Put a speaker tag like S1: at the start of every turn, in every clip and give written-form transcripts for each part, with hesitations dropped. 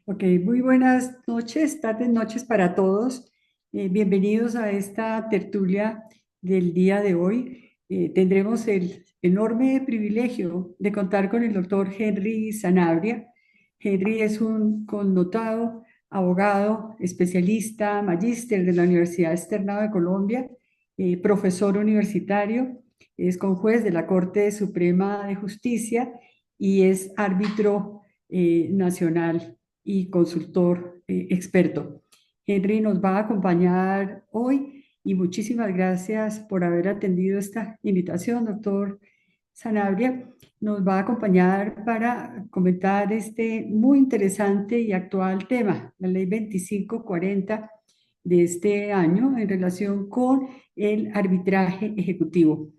S1: Ok, muy buenas noches, tardes, noches para todos. Bienvenidos a esta tertulia del día de hoy. Tendremos el enorme privilegio de contar con el doctor Henry Sanabria. Henry es un connotado abogado, especialista, magíster de la Universidad Externado de Colombia, profesor universitario, es conjuez de la Corte Suprema de Justicia y es árbitro nacional y consultor experto. Henry nos va a acompañar hoy y muchísimas gracias por haber atendido esta invitación, doctor Sanabria. Nos va a acompañar para comentar este muy interesante y actual tema, la ley 2540 de este año en relación con el arbitraje ejecutivo.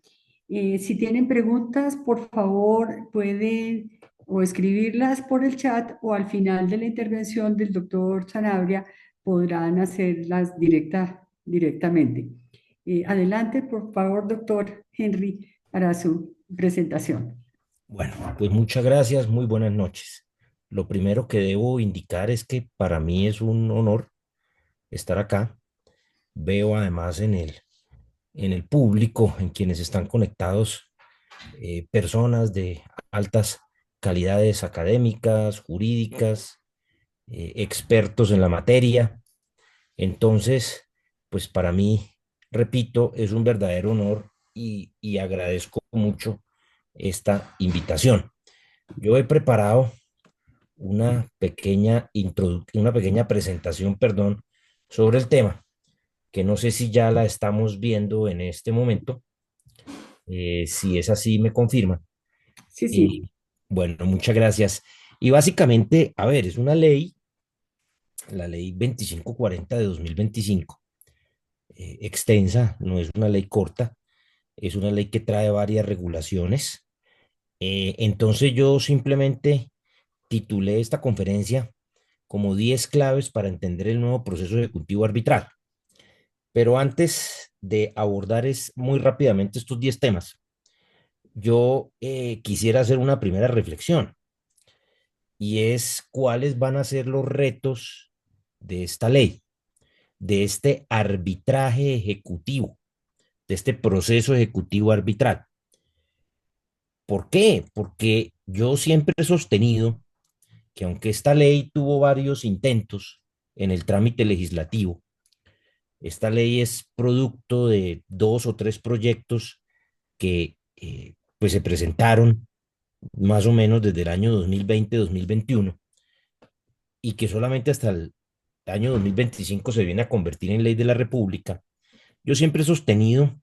S1: Si tienen preguntas, por favor, pueden o escribirlas por el chat o al final de la intervención del doctor Sanabria podrán hacerlas directamente. Adelante, por favor, doctor Henry, para su presentación.
S2: Bueno, pues muchas gracias, muy buenas noches. Lo primero que debo indicar es que para mí es un honor estar acá. Veo además en el público, en quienes están conectados, personas de altas calidades académicas, jurídicas, expertos en la materia. Entonces, pues para mí, repito, es un verdadero honor y agradezco mucho esta invitación. Yo he preparado una pequeña presentación, perdón, sobre el tema, que no sé si ya la estamos viendo en este momento. Si es así, me confirma.
S1: Sí,
S2: Y
S1: sí.
S2: bueno, muchas gracias. Y básicamente, a ver, es una ley, la ley 2540 de 2025, extensa, no es una ley corta, es una ley que trae varias regulaciones. Entonces yo simplemente titulé esta conferencia como 10 claves para entender el nuevo proceso ejecutivo arbitral. Pero antes de abordar muy rápidamente estos 10 temas, yo quisiera hacer una primera reflexión y es cuáles van a ser los retos de esta ley, de este arbitraje ejecutivo, de este proceso ejecutivo arbitral. ¿Por qué? Porque yo siempre he sostenido que aunque esta ley tuvo varios intentos en el trámite legislativo, esta ley es producto de dos o tres proyectos que pues se presentaron más o menos desde el año 2020-2021 y que solamente hasta el año 2025 se viene a convertir en ley de la República. Yo siempre he sostenido,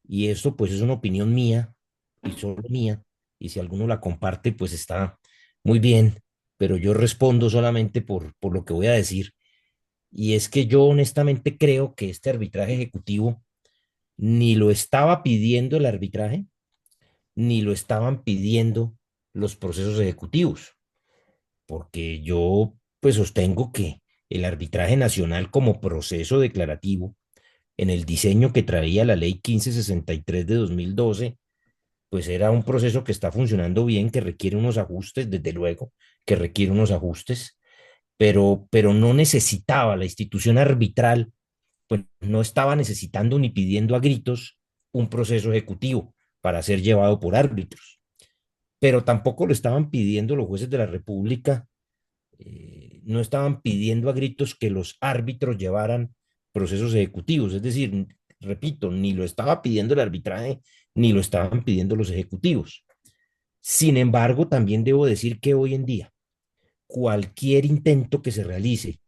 S2: y esto pues es una opinión mía y solo mía, y si alguno la comparte pues está muy bien, pero yo respondo solamente por lo que voy a decir, y es que yo honestamente creo que este arbitraje ejecutivo ni lo estaba pidiendo el arbitraje, ni lo estaban pidiendo los procesos ejecutivos, porque yo pues sostengo que el arbitraje nacional como proceso declarativo en el diseño que traía la ley 1563 de 2012, pues era un proceso que está funcionando bien, que requiere unos ajustes, desde luego, que requiere unos ajustes, pero no necesitaba la institución arbitral, pues no estaba necesitando ni pidiendo a gritos un proceso ejecutivo para ser llevado por árbitros, pero tampoco lo estaban pidiendo los jueces de la República, no estaban pidiendo a gritos que los árbitros llevaran procesos ejecutivos, es decir, repito, ni lo estaba pidiendo el arbitraje, ni lo estaban pidiendo los ejecutivos. Sin embargo, también debo decir que hoy en día, cualquier intento que se realice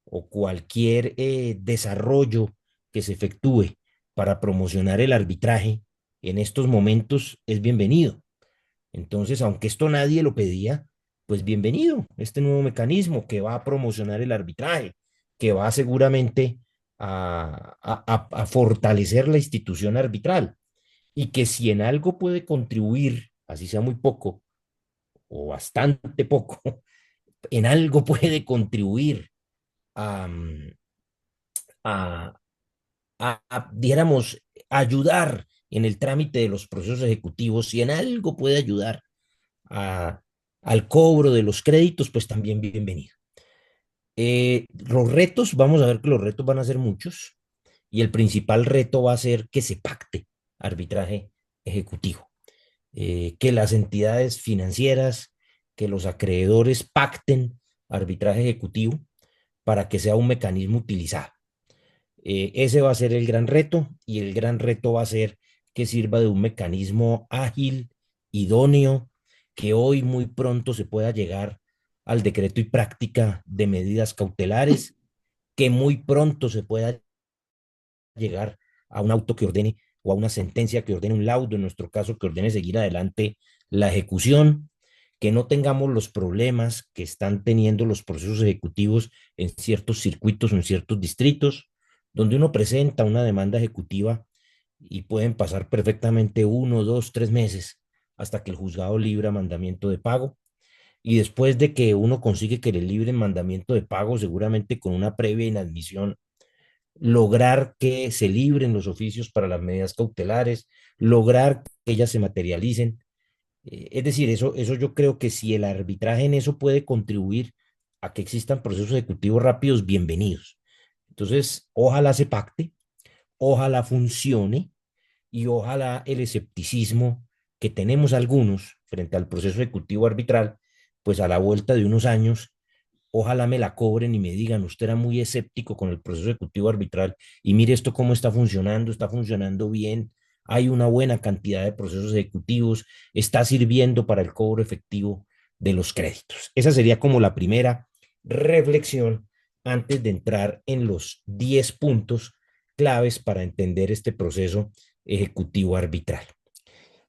S2: o cualquier desarrollo que se efectúe para promocionar el arbitraje en estos momentos es bienvenido. Entonces, aunque esto nadie lo pedía, pues bienvenido este nuevo mecanismo que va a promocionar el arbitraje, que va seguramente a fortalecer la institución arbitral y que si en algo puede contribuir, así sea muy poco o bastante poco, en algo puede contribuir a, a, diéramos, ayudar en el trámite de los procesos ejecutivos, si en algo puede ayudar a al cobro de los créditos, pues también bienvenido. Los retos, vamos a ver que los retos van a ser muchos y el principal reto va a ser que se pacte arbitraje ejecutivo, que las entidades financieras, que los acreedores pacten arbitraje ejecutivo para que sea un mecanismo utilizado. Ese va a ser el gran reto y el gran reto va a ser que sirva de un mecanismo ágil, idóneo, que hoy muy pronto se pueda llegar al decreto y práctica de medidas cautelares, que muy pronto se pueda llegar a un auto que ordene o a una sentencia que ordene un laudo, en nuestro caso, que ordene seguir adelante la ejecución, que no tengamos los problemas que están teniendo los procesos ejecutivos en ciertos circuitos o en ciertos distritos, donde uno presenta una demanda ejecutiva y pueden pasar perfectamente 1, 2, 3 meses hasta que el juzgado libra mandamiento de pago. Y después de que uno consigue que le libren mandamiento de pago, seguramente con una previa inadmisión, lograr que se libren los oficios para las medidas cautelares, lograr que ellas se materialicen. Es decir, eso yo creo que si el arbitraje en eso puede contribuir a que existan procesos ejecutivos rápidos, bienvenidos. Entonces, ojalá se pacte, ojalá funcione y ojalá el escepticismo que tenemos algunos frente al proceso ejecutivo arbitral, pues a la vuelta de unos años ojalá me la cobren y me digan, usted era muy escéptico con el proceso ejecutivo arbitral y mire esto cómo está funcionando bien, hay una buena cantidad de procesos ejecutivos, está sirviendo para el cobro efectivo de los créditos. Esa sería como la primera reflexión antes de entrar en los 10 puntos claves para entender este proceso ejecutivo arbitral.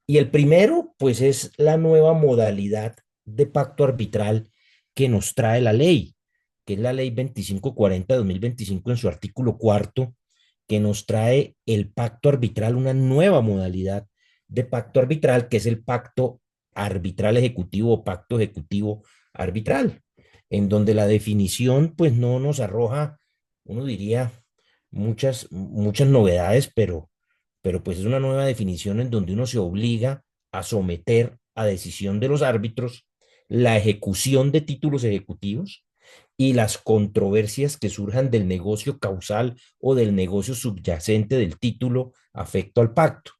S2: Y el primero, pues es la nueva modalidad de pacto arbitral que nos trae la ley, que es la ley 2540 de 2025 en su artículo cuarto, que nos trae el pacto arbitral, una nueva modalidad de pacto arbitral, que es el pacto arbitral ejecutivo o pacto ejecutivo arbitral, en donde la definición pues no nos arroja, uno diría, muchas novedades, pero pues es una nueva definición en donde uno se obliga a someter a decisión de los árbitros la ejecución de títulos ejecutivos y las controversias que surjan del negocio causal o del negocio subyacente del título afecto al pacto.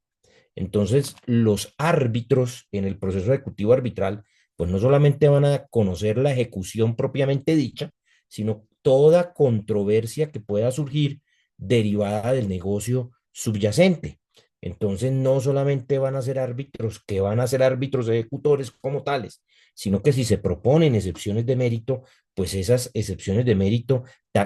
S2: Entonces, los árbitros en el proceso ejecutivo arbitral, pues no solamente van a conocer la ejecución propiamente dicha, sino toda controversia que pueda surgir derivada del negocio subyacente. Entonces, no solamente van a ser árbitros que van a ser árbitros ejecutores como tales, sino que si se proponen excepciones de mérito, pues esas excepciones de mérito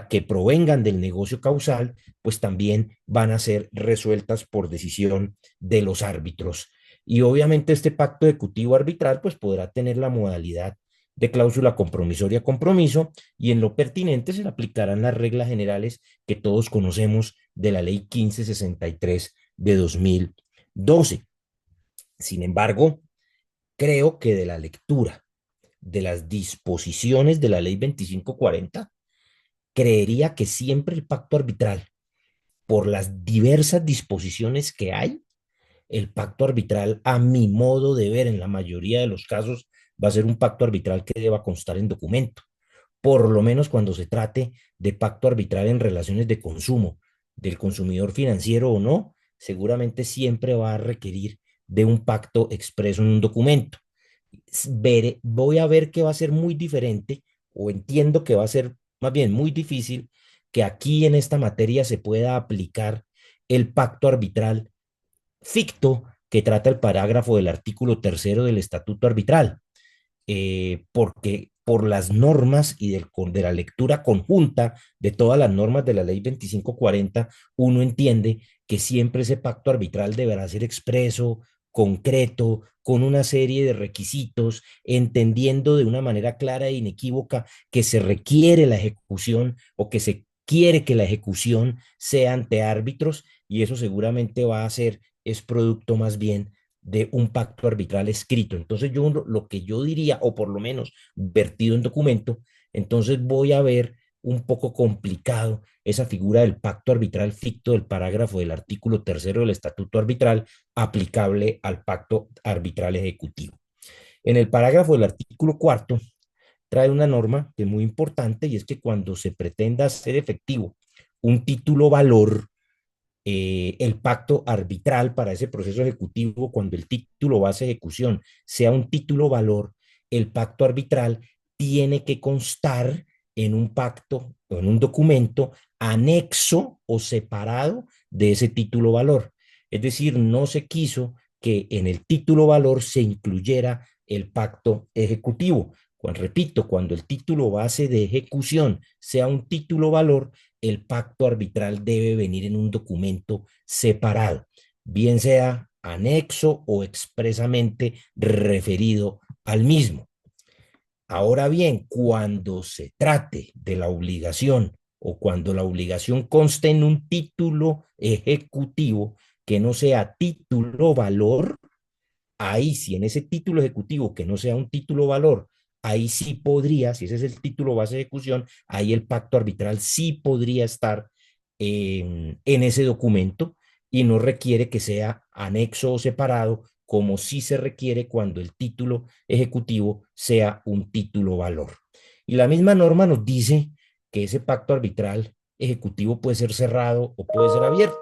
S2: que provengan del negocio causal, pues también van a ser resueltas por decisión de los árbitros. Y obviamente este pacto ejecutivo arbitral pues podrá tener la modalidad de cláusula compromisoria compromiso y en lo pertinente se le aplicarán las reglas generales que todos conocemos de la ley 1563 de 2012. Sin embargo, creo que de la lectura de las disposiciones de la ley 2540, creería que siempre el pacto arbitral, por las diversas disposiciones que hay, el pacto arbitral, a mi modo de ver, en la mayoría de los casos, va a ser un pacto arbitral que deba constar en documento, por lo menos cuando se trate de pacto arbitral en relaciones de consumo, del consumidor financiero o no, seguramente siempre va a requerir de un pacto expreso en un documento. Voy a ver que va a ser muy diferente, o entiendo que va a ser más bien muy difícil que aquí en esta materia se pueda aplicar el pacto arbitral ficto que trata el parágrafo del artículo tercero del estatuto arbitral, porque por las normas y de la lectura conjunta de todas las normas de la ley 2540, uno entiende que siempre ese pacto arbitral deberá ser expreso, concreto, con una serie de requisitos, entendiendo de una manera clara e inequívoca que se requiere la ejecución o que se quiere que la ejecución sea ante árbitros y eso seguramente va a ser, es producto más bien de un pacto arbitral escrito. Entonces yo lo que yo diría, o por lo menos vertido en documento, entonces voy a ver un poco complicado esa figura del pacto arbitral ficto del parágrafo del artículo tercero del estatuto arbitral aplicable al pacto arbitral ejecutivo. En el parágrafo del artículo cuarto trae una norma que es muy importante y es que cuando se pretenda hacer efectivo un título valor, el pacto arbitral para ese proceso ejecutivo, cuando el título base de ejecución sea un título valor, el pacto arbitral tiene que constar en un pacto o en un documento anexo o separado de ese título valor. Es decir, no se quiso que en el título valor se incluyera el pacto ejecutivo. Repito, cuando el título base de ejecución sea un título valor, el pacto arbitral debe venir en un documento separado, bien sea anexo o expresamente referido al mismo. Ahora bien, cuando se trate de la obligación o cuando la obligación conste en un título ejecutivo que no sea título valor, ahí sí, en ese título ejecutivo que no sea un título valor, ahí sí podría, si ese es el título base de ejecución, ahí el pacto arbitral sí podría estar en ese documento y no requiere que sea anexo o separado, como sí se requiere cuando el título ejecutivo sea un título valor. Y la misma norma nos dice que ese pacto arbitral ejecutivo puede ser cerrado o puede ser abierto.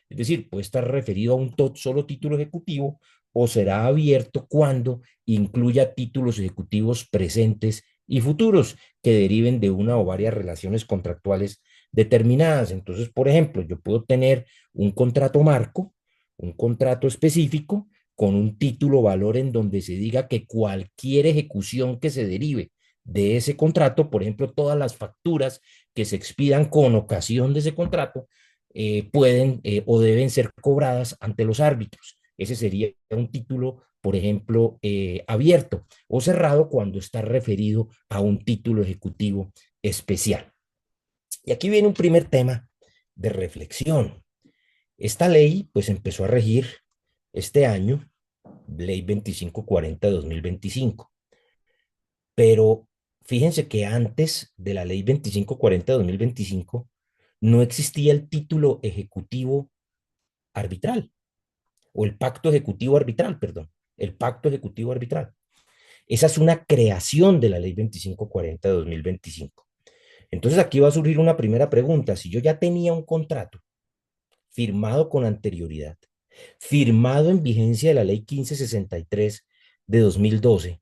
S2: Es decir, puede estar referido a un solo título ejecutivo o será abierto cuando incluya títulos ejecutivos presentes y futuros que deriven de una o varias relaciones contractuales determinadas. Entonces, por ejemplo, yo puedo tener un contrato marco, un contrato específico con un título valor en donde se diga que cualquier ejecución que se derive de ese contrato, por ejemplo, todas las facturas que se expidan con ocasión de ese contrato, pueden o deben ser cobradas ante los árbitros. Ese sería un título, por ejemplo, abierto o cerrado cuando está referido a un título ejecutivo especial. Y aquí viene un primer tema de reflexión. Esta ley pues empezó a regir este año, ley 2540 de 2025, pero fíjense que antes de la ley 2540 de 2025 no existía el título ejecutivo arbitral o el pacto ejecutivo arbitral, perdón, el pacto ejecutivo arbitral. Esa es una creación de la ley 2540 de 2025. Entonces aquí va a surgir una primera pregunta. Si yo ya tenía un contrato firmado con anterioridad, firmado en vigencia de la ley 1563 de 2012,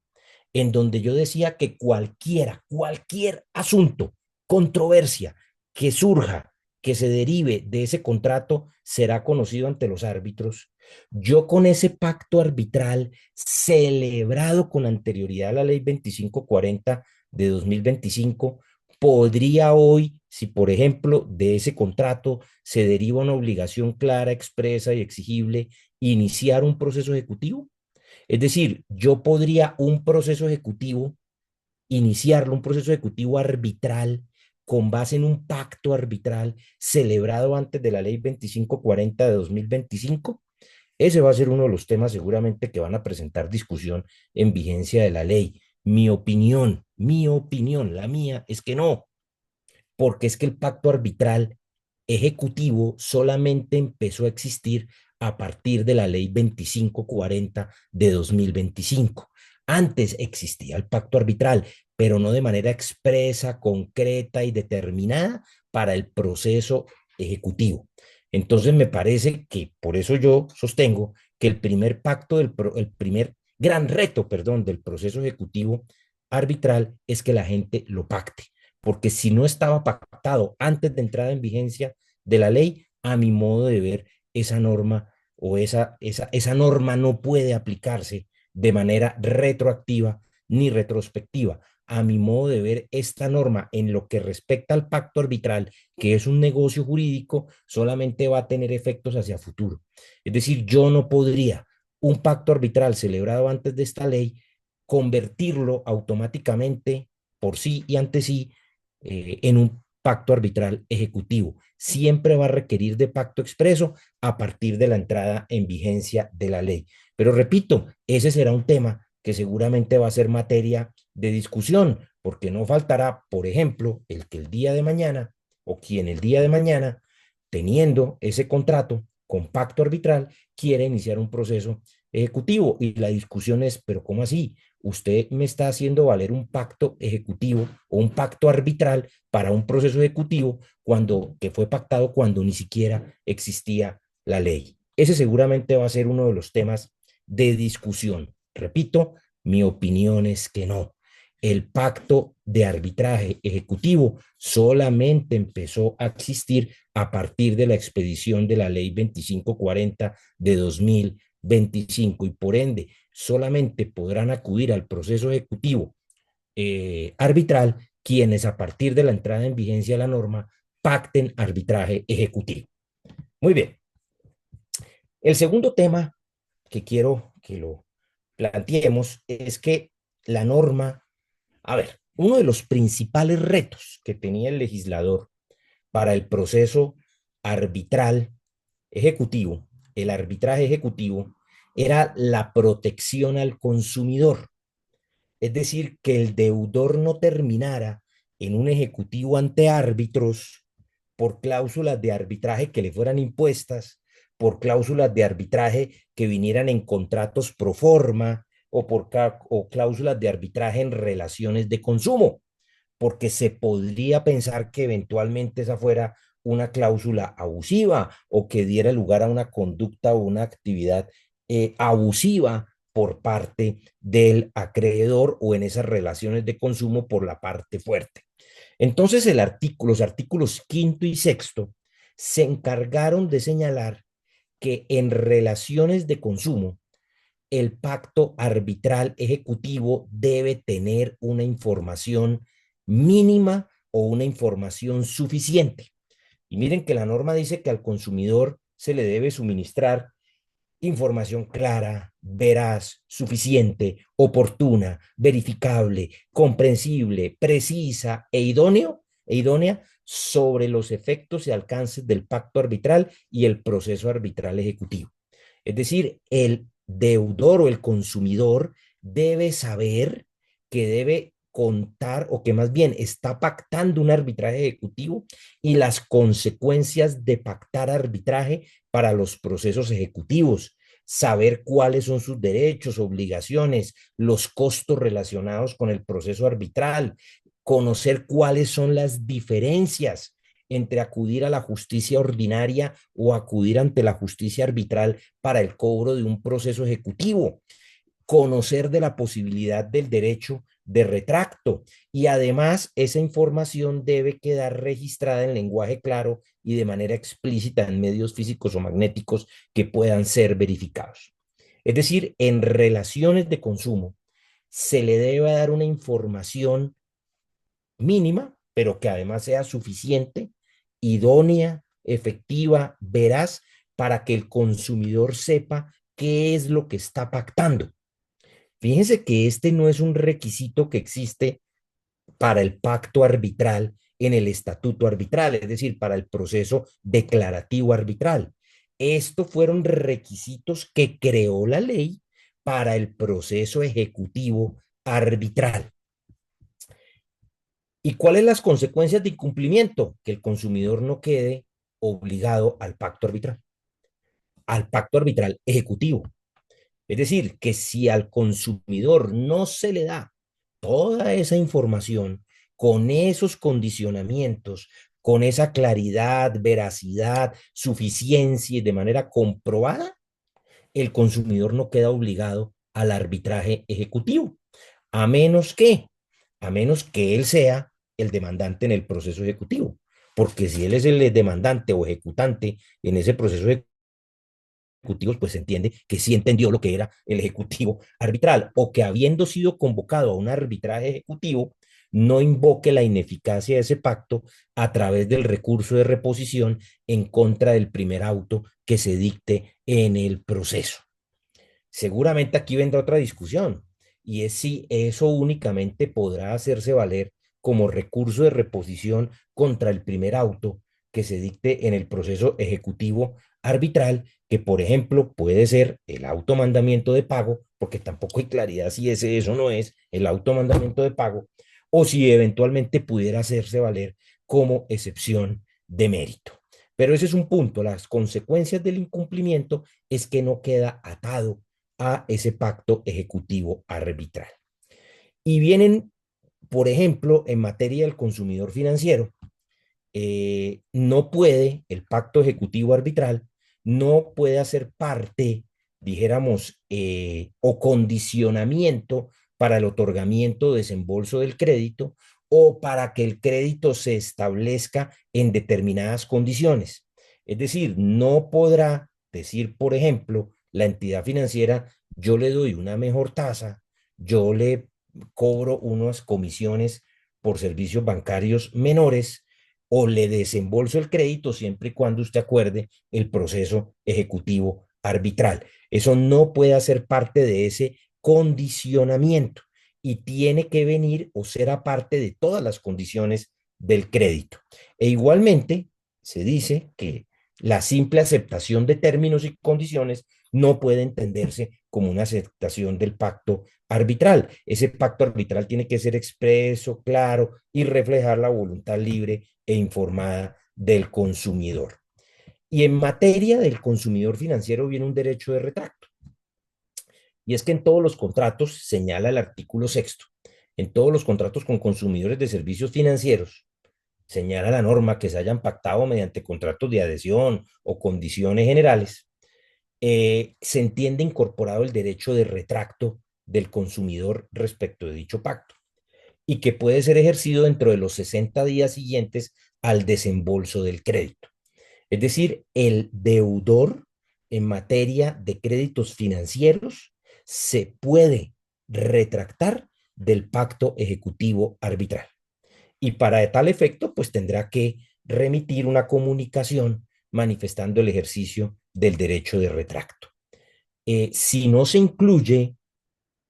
S2: en donde yo decía que cualquier asunto, controversia que surja, que se derive de ese contrato, será conocido ante los árbitros. Yo con ese pacto arbitral celebrado con anterioridad a la ley 2540 de 2025, podría hoy, si por ejemplo de ese contrato se deriva una obligación clara, expresa y exigible, iniciar un proceso ejecutivo. Es decir, yo podría un proceso ejecutivo, iniciarlo, un proceso ejecutivo arbitral con base en un pacto arbitral celebrado antes de la ley 2540 de 2025. Ese va a ser uno de los temas seguramente que van a presentar discusión en vigencia de la ley. Mi opinión, la mía es que no, porque es que el pacto arbitral ejecutivo solamente empezó a existir a partir de la ley 2540 de 2025. Antes existía el pacto arbitral, pero no de manera expresa, concreta y determinada para el proceso ejecutivo. Entonces me parece que por eso yo sostengo que el primer pacto, el primer gran reto, perdón, del proceso ejecutivo arbitral es que la gente lo pacte, porque si no estaba pactado antes de entrada en vigencia de la ley, a mi modo de ver, esa norma o esa norma no puede aplicarse de manera retroactiva ni retrospectiva. A mi modo de ver, esta norma en lo que respecta al pacto arbitral, que es un negocio jurídico, solamente va a tener efectos hacia futuro. Es decir, yo no podría un pacto arbitral celebrado antes de esta ley convertirlo automáticamente por sí y ante sí en un pacto arbitral ejecutivo. Siempre va a requerir de pacto expreso a partir de la entrada en vigencia de la ley. Pero repito, ese será un tema que seguramente va a ser materia de discusión, porque no faltará, por ejemplo, el que el día de mañana o quien el día de mañana, teniendo ese contrato con pacto arbitral, quiere iniciar un proceso ejecutivo. Y la discusión es, pero ¿cómo así? Usted me está haciendo valer un pacto ejecutivo o un pacto arbitral para un proceso ejecutivo que fue pactado cuando ni siquiera existía la ley. Ese seguramente va a ser uno de los temas de discusión. Repito, mi opinión es que no. El pacto de arbitraje ejecutivo solamente empezó a existir a partir de la expedición de la ley 2540 de 2025 y por ende solamente podrán acudir al proceso ejecutivo arbitral quienes a partir de la entrada en vigencia de la norma pacten arbitraje ejecutivo. Muy bien. El segundo tema que quiero que lo planteemos es que la norma, a ver, uno de los principales retos que tenía el legislador para el proceso arbitral ejecutivo, el arbitraje ejecutivo, era la protección al consumidor. Es decir, que el deudor no terminara en un ejecutivo ante árbitros por cláusulas de arbitraje que le fueran impuestas, por cláusulas de arbitraje que vinieran en contratos pro forma o cláusulas de arbitraje en relaciones de consumo, porque se podría pensar que eventualmente esa fuera una cláusula abusiva o que diera lugar a una conducta o una actividad abusiva por parte del acreedor o en esas relaciones de consumo por la parte fuerte. Entonces los artículos quinto y sexto se encargaron de señalar que en relaciones de consumo el pacto arbitral ejecutivo debe tener una información mínima o una información suficiente. Y miren que la norma dice que al consumidor se le debe suministrar información clara, veraz, suficiente, oportuna, verificable, comprensible, precisa e idónea sobre los efectos y alcances del pacto arbitral y el proceso arbitral ejecutivo. Es decir, el deudor o el consumidor debe saber que debe contar o que más bien está pactando un arbitraje ejecutivo y las consecuencias de pactar arbitraje para los procesos ejecutivos, saber cuáles son sus derechos, obligaciones, los costos relacionados con el proceso arbitral, conocer cuáles son las diferencias entre acudir a la justicia ordinaria o acudir ante la justicia arbitral para el cobro de un proceso ejecutivo, conocer de la posibilidad del derecho de retracto y además esa información debe quedar registrada en lenguaje claro y de manera explícita en medios físicos o magnéticos que puedan ser verificados. Es decir, en relaciones de consumo se le debe dar una información mínima, pero que además sea suficiente, idónea, efectiva, veraz, para que el consumidor sepa qué es lo que está pactando. Fíjense que este no es un requisito que existe para el pacto arbitral en el estatuto arbitral, es decir, para el proceso declarativo arbitral. Estos fueron requisitos que creó la ley para el proceso ejecutivo arbitral. ¿Y cuáles las consecuencias de incumplimiento? Que el consumidor no quede obligado al pacto arbitral ejecutivo. Es decir, que si al consumidor no se le da toda esa información con esos condicionamientos, con esa claridad, veracidad, suficiencia y de manera comprobada, el consumidor no queda obligado al arbitraje ejecutivo, a menos que, a menos que él sea el demandante en el proceso ejecutivo. Porque si él es el demandante o ejecutante en ese proceso ejecutivo, pues se entiende que sí entendió lo que era el ejecutivo arbitral o que habiendo sido convocado a un arbitraje ejecutivo, no invoque la ineficacia de ese pacto a través del recurso de reposición en contra del primer auto que se dicte en el proceso. Seguramente aquí vendrá otra discusión y es si eso únicamente podrá hacerse valer como recurso de reposición contra el primer auto que se dicte en el proceso ejecutivo arbitral, que por ejemplo puede ser el automandamiento de pago, porque tampoco hay claridad si ese eso no es el automandamiento de pago, o si eventualmente pudiera hacerse valer como excepción de mérito. Pero ese es un punto, las consecuencias del incumplimiento es que no queda atado a ese pacto ejecutivo arbitral. Y vienen, por ejemplo, en materia del consumidor financiero, no puede el pacto ejecutivo arbitral, no puede hacer parte, dijéramos, o condicionamiento para el otorgamiento o desembolso del crédito o para que el crédito se establezca en determinadas condiciones. Es decir, no podrá decir, por ejemplo, la entidad financiera, yo le doy una mejor tasa, yo le cobro unas comisiones por servicios bancarios menores, o le desembolso el crédito siempre y cuando usted acuerde el proceso ejecutivo arbitral. Eso no puede hacer parte de ese condicionamiento y tiene que venir o ser aparte de todas las condiciones del crédito. E igualmente se dice que la simple aceptación de términos y condiciones no puede entenderse como una aceptación del pacto arbitral. Ese pacto arbitral tiene que ser expreso, claro y reflejar la voluntad libre e informada del consumidor. Y en materia del consumidor financiero viene un derecho de retracto. Y es que en todos los contratos, señala el artículo sexto, en todos los contratos con consumidores de servicios financieros, señala la norma que se hayan pactado mediante contratos de adhesión o condiciones generales, se entiende incorporado el derecho de retracto del consumidor respecto de dicho pacto y que puede ser ejercido dentro de los 60 días siguientes al desembolso del crédito. Es decir, el deudor en materia de créditos financieros se puede retractar del pacto ejecutivo arbitral. Y para tal efecto, pues tendrá que remitir una comunicación manifestando el ejercicio del derecho de retracto. Si no se incluye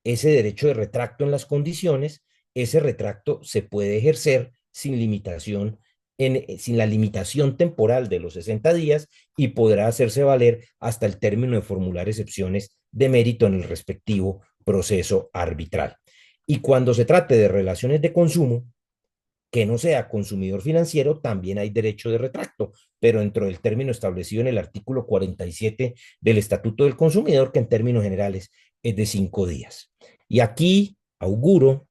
S2: ese derecho de retracto en las condiciones, ese retracto se puede ejercer sin limitación, sin la limitación temporal de los 60 días y podrá hacerse valer hasta el término de formular excepciones de mérito en el respectivo proceso arbitral. Y cuando se trate de relaciones de consumo, que no sea consumidor financiero, también hay derecho de retracto, pero dentro del término establecido en el artículo 47 del Estatuto del Consumidor, que en términos generales es de 5 días. Y aquí auguro,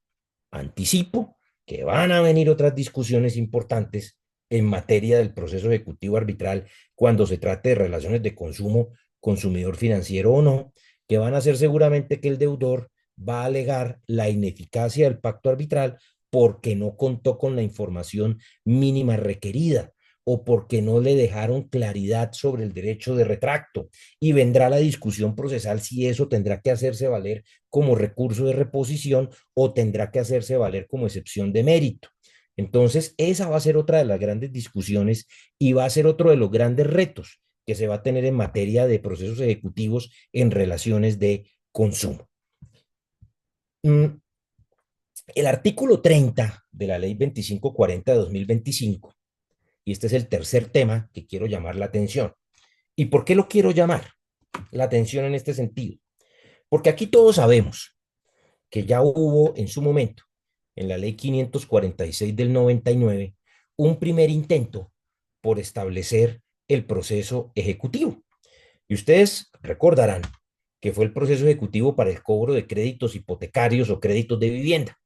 S2: anticipo, que van a venir otras discusiones importantes en materia del proceso ejecutivo arbitral cuando se trate de relaciones de consumo, consumidor financiero o no, que van a ser seguramente que el deudor va a alegar la ineficacia del pacto arbitral porque no contó con la información mínima requerida o porque no le dejaron claridad sobre el derecho de retracto. Y vendrá la discusión procesal si eso tendrá que hacerse valer como recurso de reposición o tendrá que hacerse valer como excepción de mérito. Entonces, esa va a ser otra de las grandes discusiones y va a ser otro de los grandes retos que se va a tener en materia de procesos ejecutivos en relaciones de consumo. El artículo 30 de la ley 2540 de 2025, y este es el tercer tema que quiero llamar la atención. ¿Y por qué lo quiero llamar la atención en este sentido? Porque aquí todos sabemos que ya hubo en su momento, en la ley 546 del 99, un primer intento por establecer el proceso ejecutivo. Y ustedes recordarán que fue el proceso ejecutivo para el cobro de créditos hipotecarios o créditos de vivienda,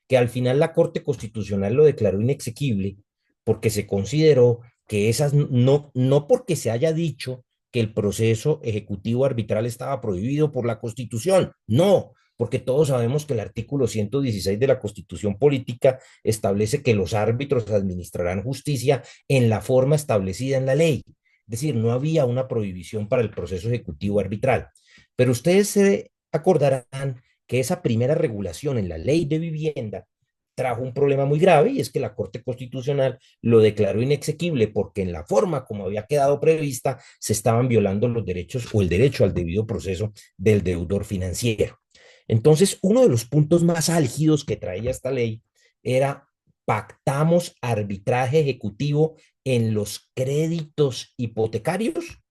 S2: que al final la Corte Constitucional lo declaró inexequible porque se consideró que esas no porque se haya dicho que el proceso ejecutivo arbitral estaba prohibido por la Constitución, no, porque todos sabemos que el artículo 116 de la Constitución Política establece que los árbitros administrarán justicia en la forma establecida en la ley. Es decir, no había una prohibición para el proceso ejecutivo arbitral. Pero ustedes se acordarán que esa primera regulación en la ley de vivienda trajo un problema muy grave y es que la Corte Constitucional lo declaró inexequible porque en la forma como había quedado prevista se estaban violando los derechos o el derecho al debido proceso del deudor financiero. Entonces, uno de los puntos más álgidos que traía esta ley era pactamos arbitraje ejecutivo en los créditos hipotecarios.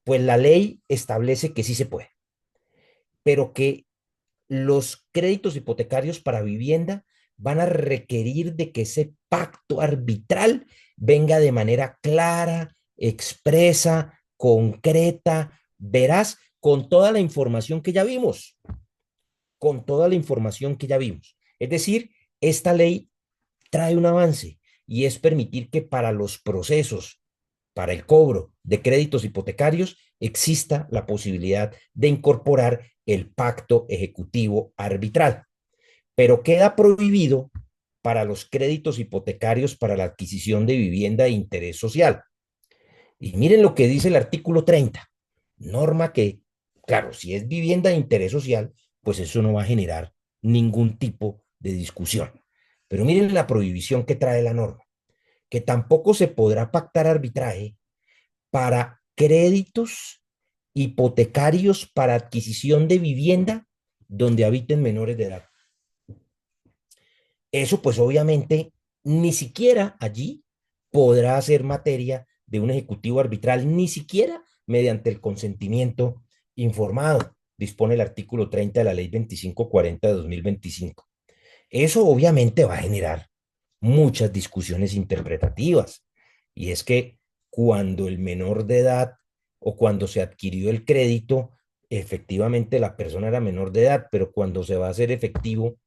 S2: Pues la ley establece que sí se puede, pero que los créditos hipotecarios para vivienda van a requerir de que ese pacto arbitral venga de manera clara, expresa, concreta, veraz, con toda la información que ya vimos, con toda la información que ya vimos. Es decir, esta ley trae un avance y es permitir que para los procesos, para el cobro de créditos hipotecarios, exista la posibilidad de incorporar el pacto ejecutivo arbitral. Pero queda prohibido para los créditos hipotecarios para la adquisición de vivienda de interés social. Y miren lo que dice el artículo 30, norma que, claro, si es vivienda de interés social, pues eso no va a generar ningún tipo de discusión. Pero miren la prohibición que trae la norma, que tampoco se podrá pactar arbitraje para créditos hipotecarios para adquisición de vivienda donde habiten menores de edad. Eso pues obviamente ni siquiera allí podrá ser materia de un ejecutivo arbitral, ni siquiera mediante el consentimiento informado, dispone el artículo 30 de la ley 2540 de 2025. Eso obviamente va a generar muchas discusiones interpretativas. Y es que cuando el menor de edad o cuando se adquirió el crédito, efectivamente la persona era menor de edad, pero cuando se va a hacer efectivo,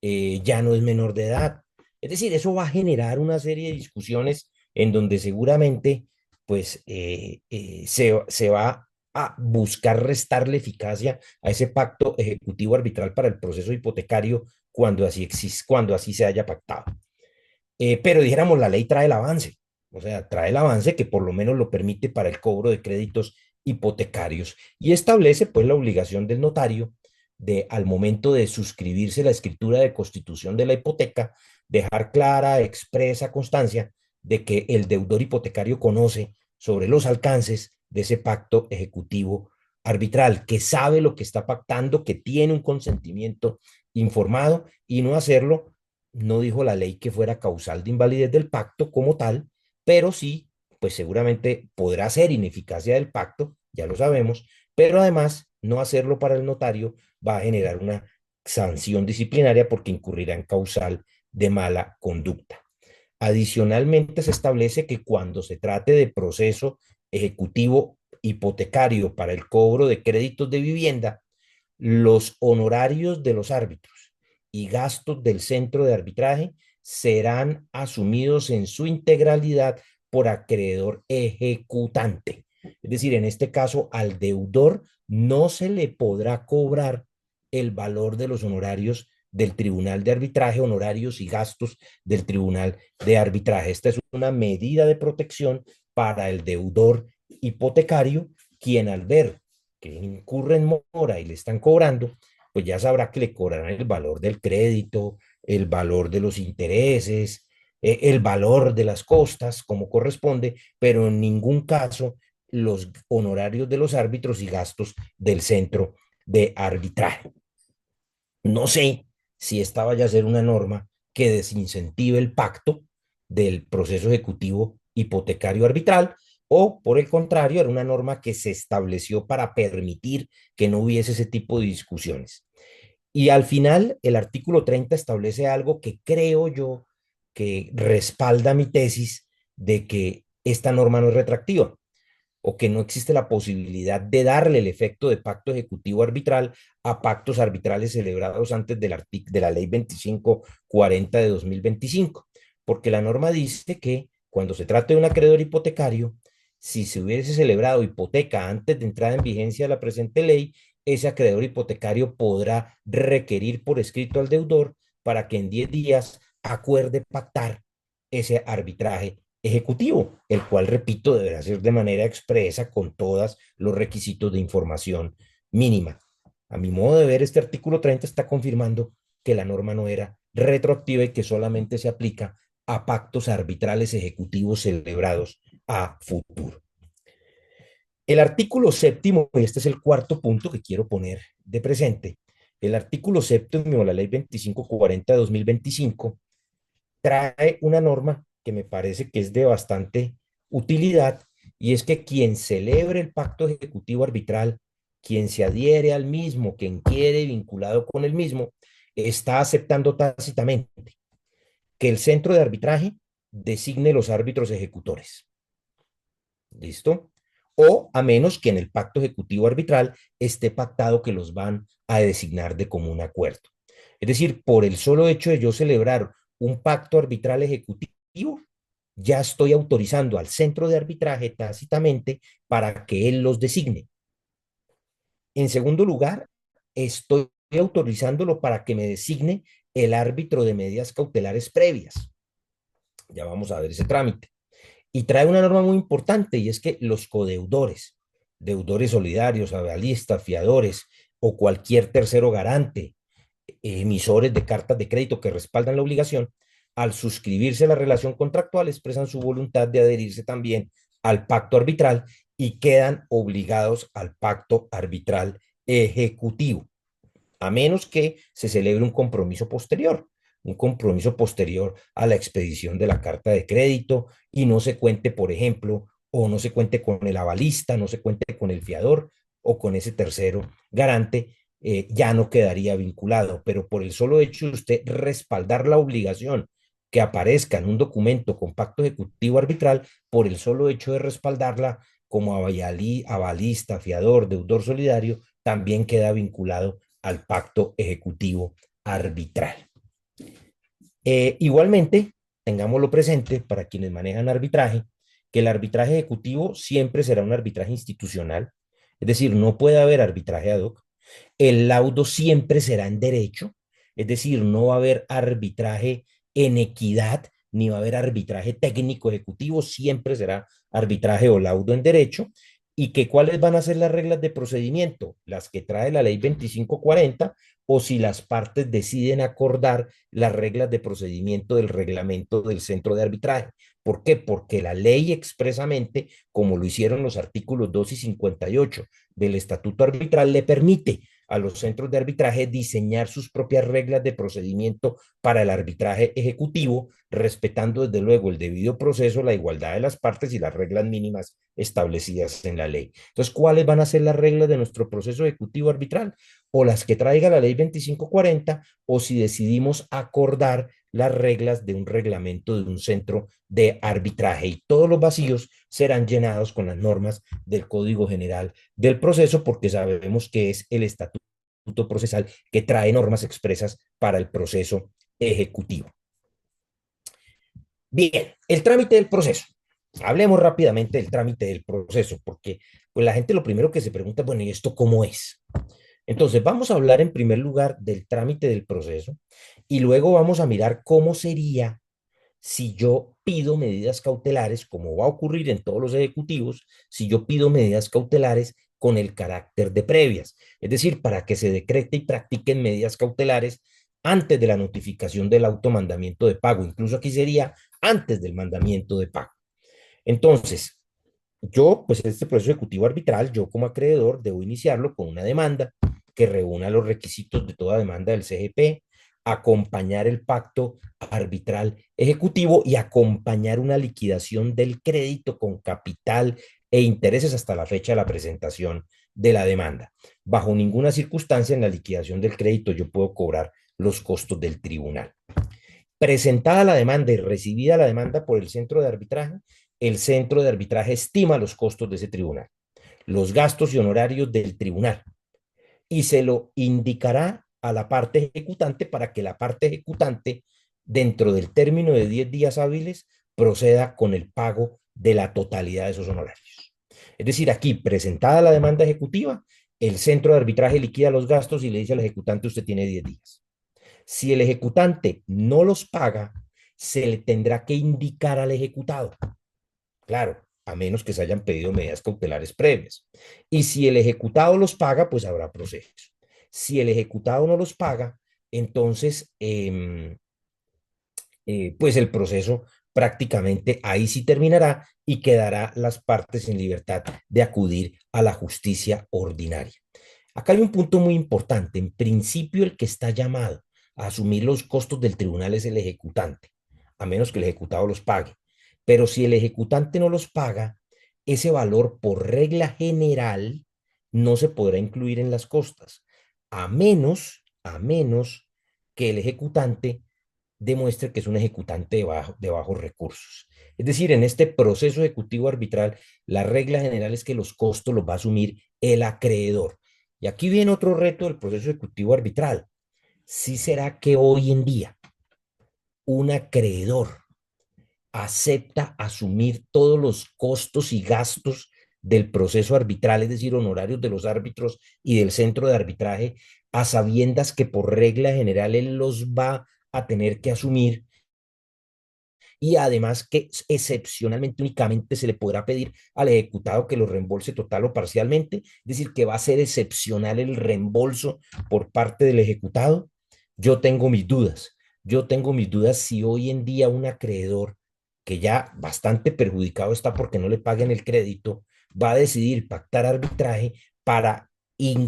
S2: ya no es menor de edad. Es decir, eso va a generar una serie de discusiones en donde seguramente pues se va a buscar restarle eficacia a ese pacto ejecutivo arbitral para el proceso hipotecario cuando así se haya pactado. Pero dijéramos, la ley trae el avance, o sea, trae el avance que por lo menos lo permite para el cobro de créditos hipotecarios y establece pues la obligación del notario de al momento de suscribirse la escritura de constitución de la hipoteca, dejar clara, expresa constancia de que el deudor hipotecario conoce sobre los alcances de ese pacto ejecutivo arbitral, que sabe lo que está pactando, que tiene un consentimiento informado y no hacerlo. No dijo la ley que fuera causal de invalidez del pacto como tal, pero sí, pues seguramente podrá ser ineficacia del pacto, ya lo sabemos, pero además no hacerlo para el notario va a generar una sanción disciplinaria porque incurrirá en causal de mala conducta. Adicionalmente, se establece que cuando se trate de proceso ejecutivo hipotecario para el cobro de créditos de vivienda, los honorarios de los árbitros y gastos del centro de arbitraje serán asumidos en su integralidad por acreedor ejecutante. Es decir, en este caso, al deudor no se le podrá cobrar el valor de los honorarios del tribunal de arbitraje, honorarios y gastos del tribunal de arbitraje. Esta es una medida de protección para el deudor hipotecario, quien al ver que incurre en mora y le están cobrando, pues ya sabrá que le cobrarán el valor del crédito, el valor de los intereses, el valor de las costas, como corresponde, pero en ningún caso los honorarios de los árbitros y gastos del centro de arbitraje. No sé si esta vaya a ser una norma que desincentive el pacto del proceso ejecutivo hipotecario arbitral o, por el contrario, era una norma que se estableció para permitir que no hubiese ese tipo de discusiones. Y al final, el artículo 30 establece algo que creo yo que respalda mi tesis de que esta norma no es retractiva o que no existe la posibilidad de darle el efecto de pacto ejecutivo arbitral a pactos arbitrales celebrados antes de la ley 2540 de 2025, porque la norma dice que cuando se trata de un acreedor hipotecario, si se hubiese celebrado hipoteca antes de entrada en vigencia de la presente ley, ese acreedor hipotecario podrá requerir por escrito al deudor para que en 10 días acuerde pactar ese arbitraje ejecutivo, el cual, repito, deberá ser de manera expresa con todos los requisitos de información mínima. A mi modo de ver, este artículo 30 está confirmando que la norma no era retroactiva y que solamente se aplica a pactos arbitrales ejecutivos celebrados a futuro. El artículo séptimo, y este es el cuarto punto que quiero poner de presente, el artículo séptimo de la ley 2540 de 2025 trae una norma que me parece que es de bastante utilidad, y es que quien celebre el pacto ejecutivo arbitral, quien se adhiere al mismo, quien quede vinculado con el mismo, está aceptando tácitamente que el centro de arbitraje designe los árbitros ejecutores. ¿Listo? o a menos que en el pacto ejecutivo arbitral esté pactado que los van a designar de común acuerdo. Es decir, por el solo hecho de yo celebrar un pacto arbitral ejecutivo, ya estoy autorizando al centro de arbitraje tácitamente para que él los designe. En segundo lugar, estoy autorizándolo para que me designe el árbitro de medidas cautelares previas. Ya vamos a ver ese trámite. Y trae una norma muy importante y es que los codeudores, deudores solidarios, avalistas, fiadores o cualquier tercero garante, emisores de cartas de crédito que respaldan la obligación, al suscribirse a la relación contractual expresan su voluntad de adherirse también al pacto arbitral y quedan obligados al pacto arbitral ejecutivo, a menos que se celebre un compromiso posterior a la expedición de la carta de crédito y no se cuente, por ejemplo, o no se cuente con el avalista, no se cuente con el fiador o con ese tercero garante, ya no quedaría vinculado. Pero por el solo hecho de usted respaldar la obligación que aparezca en un documento con pacto ejecutivo arbitral, por el solo hecho de respaldarla como avalista, fiador, deudor solidario, también queda vinculado al pacto ejecutivo arbitral. Igualmente, tengámoslo presente para quienes manejan arbitraje, que el arbitraje ejecutivo siempre será un arbitraje institucional, es decir, no puede haber arbitraje ad hoc. El laudo siempre será en derecho, es decir, no va a haber arbitraje en equidad, ni va a haber arbitraje técnico ejecutivo, siempre será arbitraje o laudo en derecho. ¿Y que cuáles van a ser las reglas de procedimiento? Las que trae la ley 2540, o si las partes deciden acordar las reglas de procedimiento del reglamento del centro de arbitraje. ¿Por qué? Porque la ley expresamente, como lo hicieron los artículos 2 y 58 del Estatuto Arbitral, le permite a los centros de arbitraje diseñar sus propias reglas de procedimiento para el arbitraje ejecutivo, respetando desde luego el debido proceso, la igualdad de las partes y las reglas mínimas establecidas en la ley. Entonces, ¿cuáles van a ser las reglas de nuestro proceso ejecutivo arbitral? O las que traiga la ley 2540, o si decidimos acordar las reglas de un reglamento de un centro de arbitraje, y todos los vacíos serán llenados con las normas del Código General del Proceso, porque sabemos que es el estatuto procesal que trae normas expresas para el proceso ejecutivo. Bien, el trámite del proceso. Hablemos rápidamente del trámite del proceso, porque pues, la gente lo primero que se pregunta, bueno, ¿y esto cómo es? Entonces, vamos a hablar en primer lugar del trámite del proceso y luego vamos a mirar cómo sería si yo pido medidas cautelares, como va a ocurrir en todos los ejecutivos, si yo pido medidas cautelares con el carácter de previas, es decir, para que se decrete y practiquen medidas cautelares antes de la notificación del automandamiento de pago. Incluso aquí sería antes del mandamiento de pago. Entonces, yo, pues este proceso ejecutivo arbitral, yo como acreedor debo iniciarlo con una demanda que reúna los requisitos de toda demanda del CGP, acompañar el pacto arbitral ejecutivo y acompañar una liquidación del crédito con capital e intereses hasta la fecha de la presentación de la demanda. Bajo ninguna circunstancia en la liquidación del crédito yo puedo cobrar los costos del tribunal. Presentada la demanda y recibida la demanda por el centro de arbitraje, el centro de arbitraje estima los costos de ese tribunal, los gastos y honorarios del tribunal, y se lo indicará a la parte ejecutante para que la parte ejecutante, dentro del término de 10 días hábiles, proceda con el pago de la totalidad de esos honorarios. Es decir, aquí, presentada la demanda ejecutiva, el centro de arbitraje liquida los gastos y le dice al ejecutante, usted tiene 10 días. Si el ejecutante no los paga, se le tendrá que indicar al ejecutado. Claro, a menos que se hayan pedido medidas cautelares previas. Y si el ejecutado los paga, pues habrá proceso. Si el ejecutado no los paga, entonces, pues el proceso prácticamente ahí sí terminará y quedará las partes en libertad de acudir a la justicia ordinaria. Acá hay un punto muy importante. En principio, el que está llamado a asumir los costos del tribunal es el ejecutante, a menos que el ejecutado los pague. Pero si el ejecutante no los paga, ese valor por regla general no se podrá incluir en las costas, a menos que el ejecutante demuestre que es un ejecutante de bajos recursos. Es decir, en este proceso ejecutivo arbitral, la regla general es que los costos los va a asumir el acreedor. Y aquí viene otro reto del proceso ejecutivo arbitral. ¿Sí será que hoy en día un acreedor acepta asumir todos los costos y gastos del proceso arbitral, es decir, honorarios de los árbitros y del centro de arbitraje, a sabiendas que por regla general él los va a tener que asumir y además que excepcionalmente únicamente se le podrá pedir al ejecutado que lo reembolse total o parcialmente, es decir, que va a ser excepcional el reembolso por parte del ejecutado? Yo tengo mis dudas. Yo tengo mis dudas si hoy en día un acreedor que ya bastante perjudicado está porque no le paguen el crédito, va a decidir pactar arbitraje para,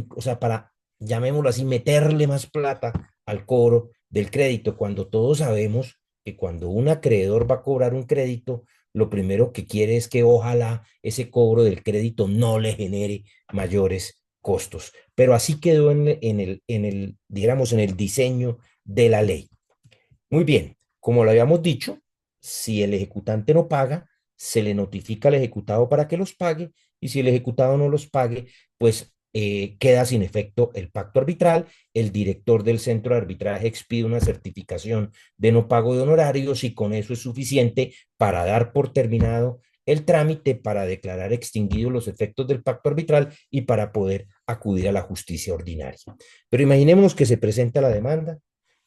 S2: o sea, para, llamémoslo así, meterle más plata al cobro del crédito, cuando todos sabemos que cuando un acreedor va a cobrar un crédito, lo primero que quiere es que ojalá ese cobro del crédito no le genere mayores costos. Pero así quedó digamos, en el diseño de la ley. Muy bien, como lo habíamos dicho, si el ejecutante no paga, se le notifica al ejecutado para que los pague, y si el ejecutado no los pague, pues queda sin efecto el pacto arbitral. El director del centro de arbitraje expide una certificación de no pago de honorarios y con eso es suficiente para dar por terminado el trámite, para declarar extinguidos los efectos del pacto arbitral y para poder acudir a la justicia ordinaria. Pero imaginemos que se presenta la demanda,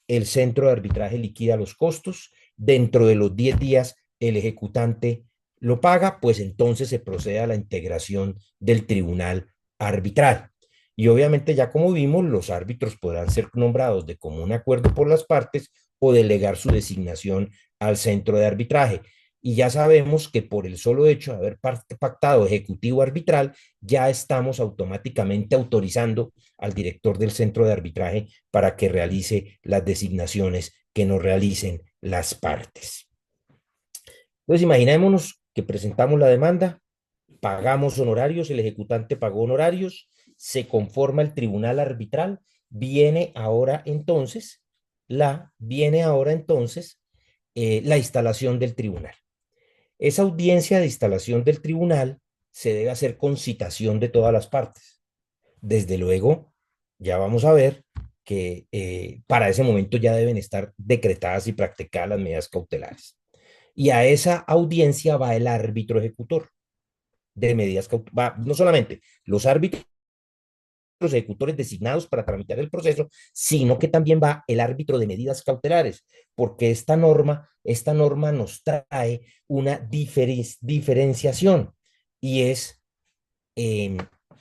S2: el centro de arbitraje liquida los costos, dentro de los 10 días el ejecutante lo paga, pues entonces se procede a la integración del tribunal arbitral. Y obviamente ya como vimos, los árbitros podrán ser nombrados de común acuerdo por las partes o delegar su designación al centro de arbitraje. Y ya sabemos que por el solo hecho de haber pactado ejecutivo arbitral, ya estamos automáticamente autorizando al director del centro de arbitraje para que realice las designaciones que nos realicen las partes. Entonces, imaginémonos que presentamos la demanda, pagamos honorarios, el ejecutante pagó honorarios, se conforma el tribunal arbitral, viene ahora entonces la instalación del tribunal. Esa audiencia de instalación del tribunal se debe hacer con citación de todas las partes. Desde luego, ya vamos a ver que para ese momento ya deben estar decretadas y practicadas las medidas cautelares. Y a esa audiencia va el árbitro ejecutor de medidas cautelares, no solamente los árbitros ejecutores designados para tramitar el proceso, sino que también va el árbitro de medidas cautelares, porque esta norma nos trae una diferenciación y es eh,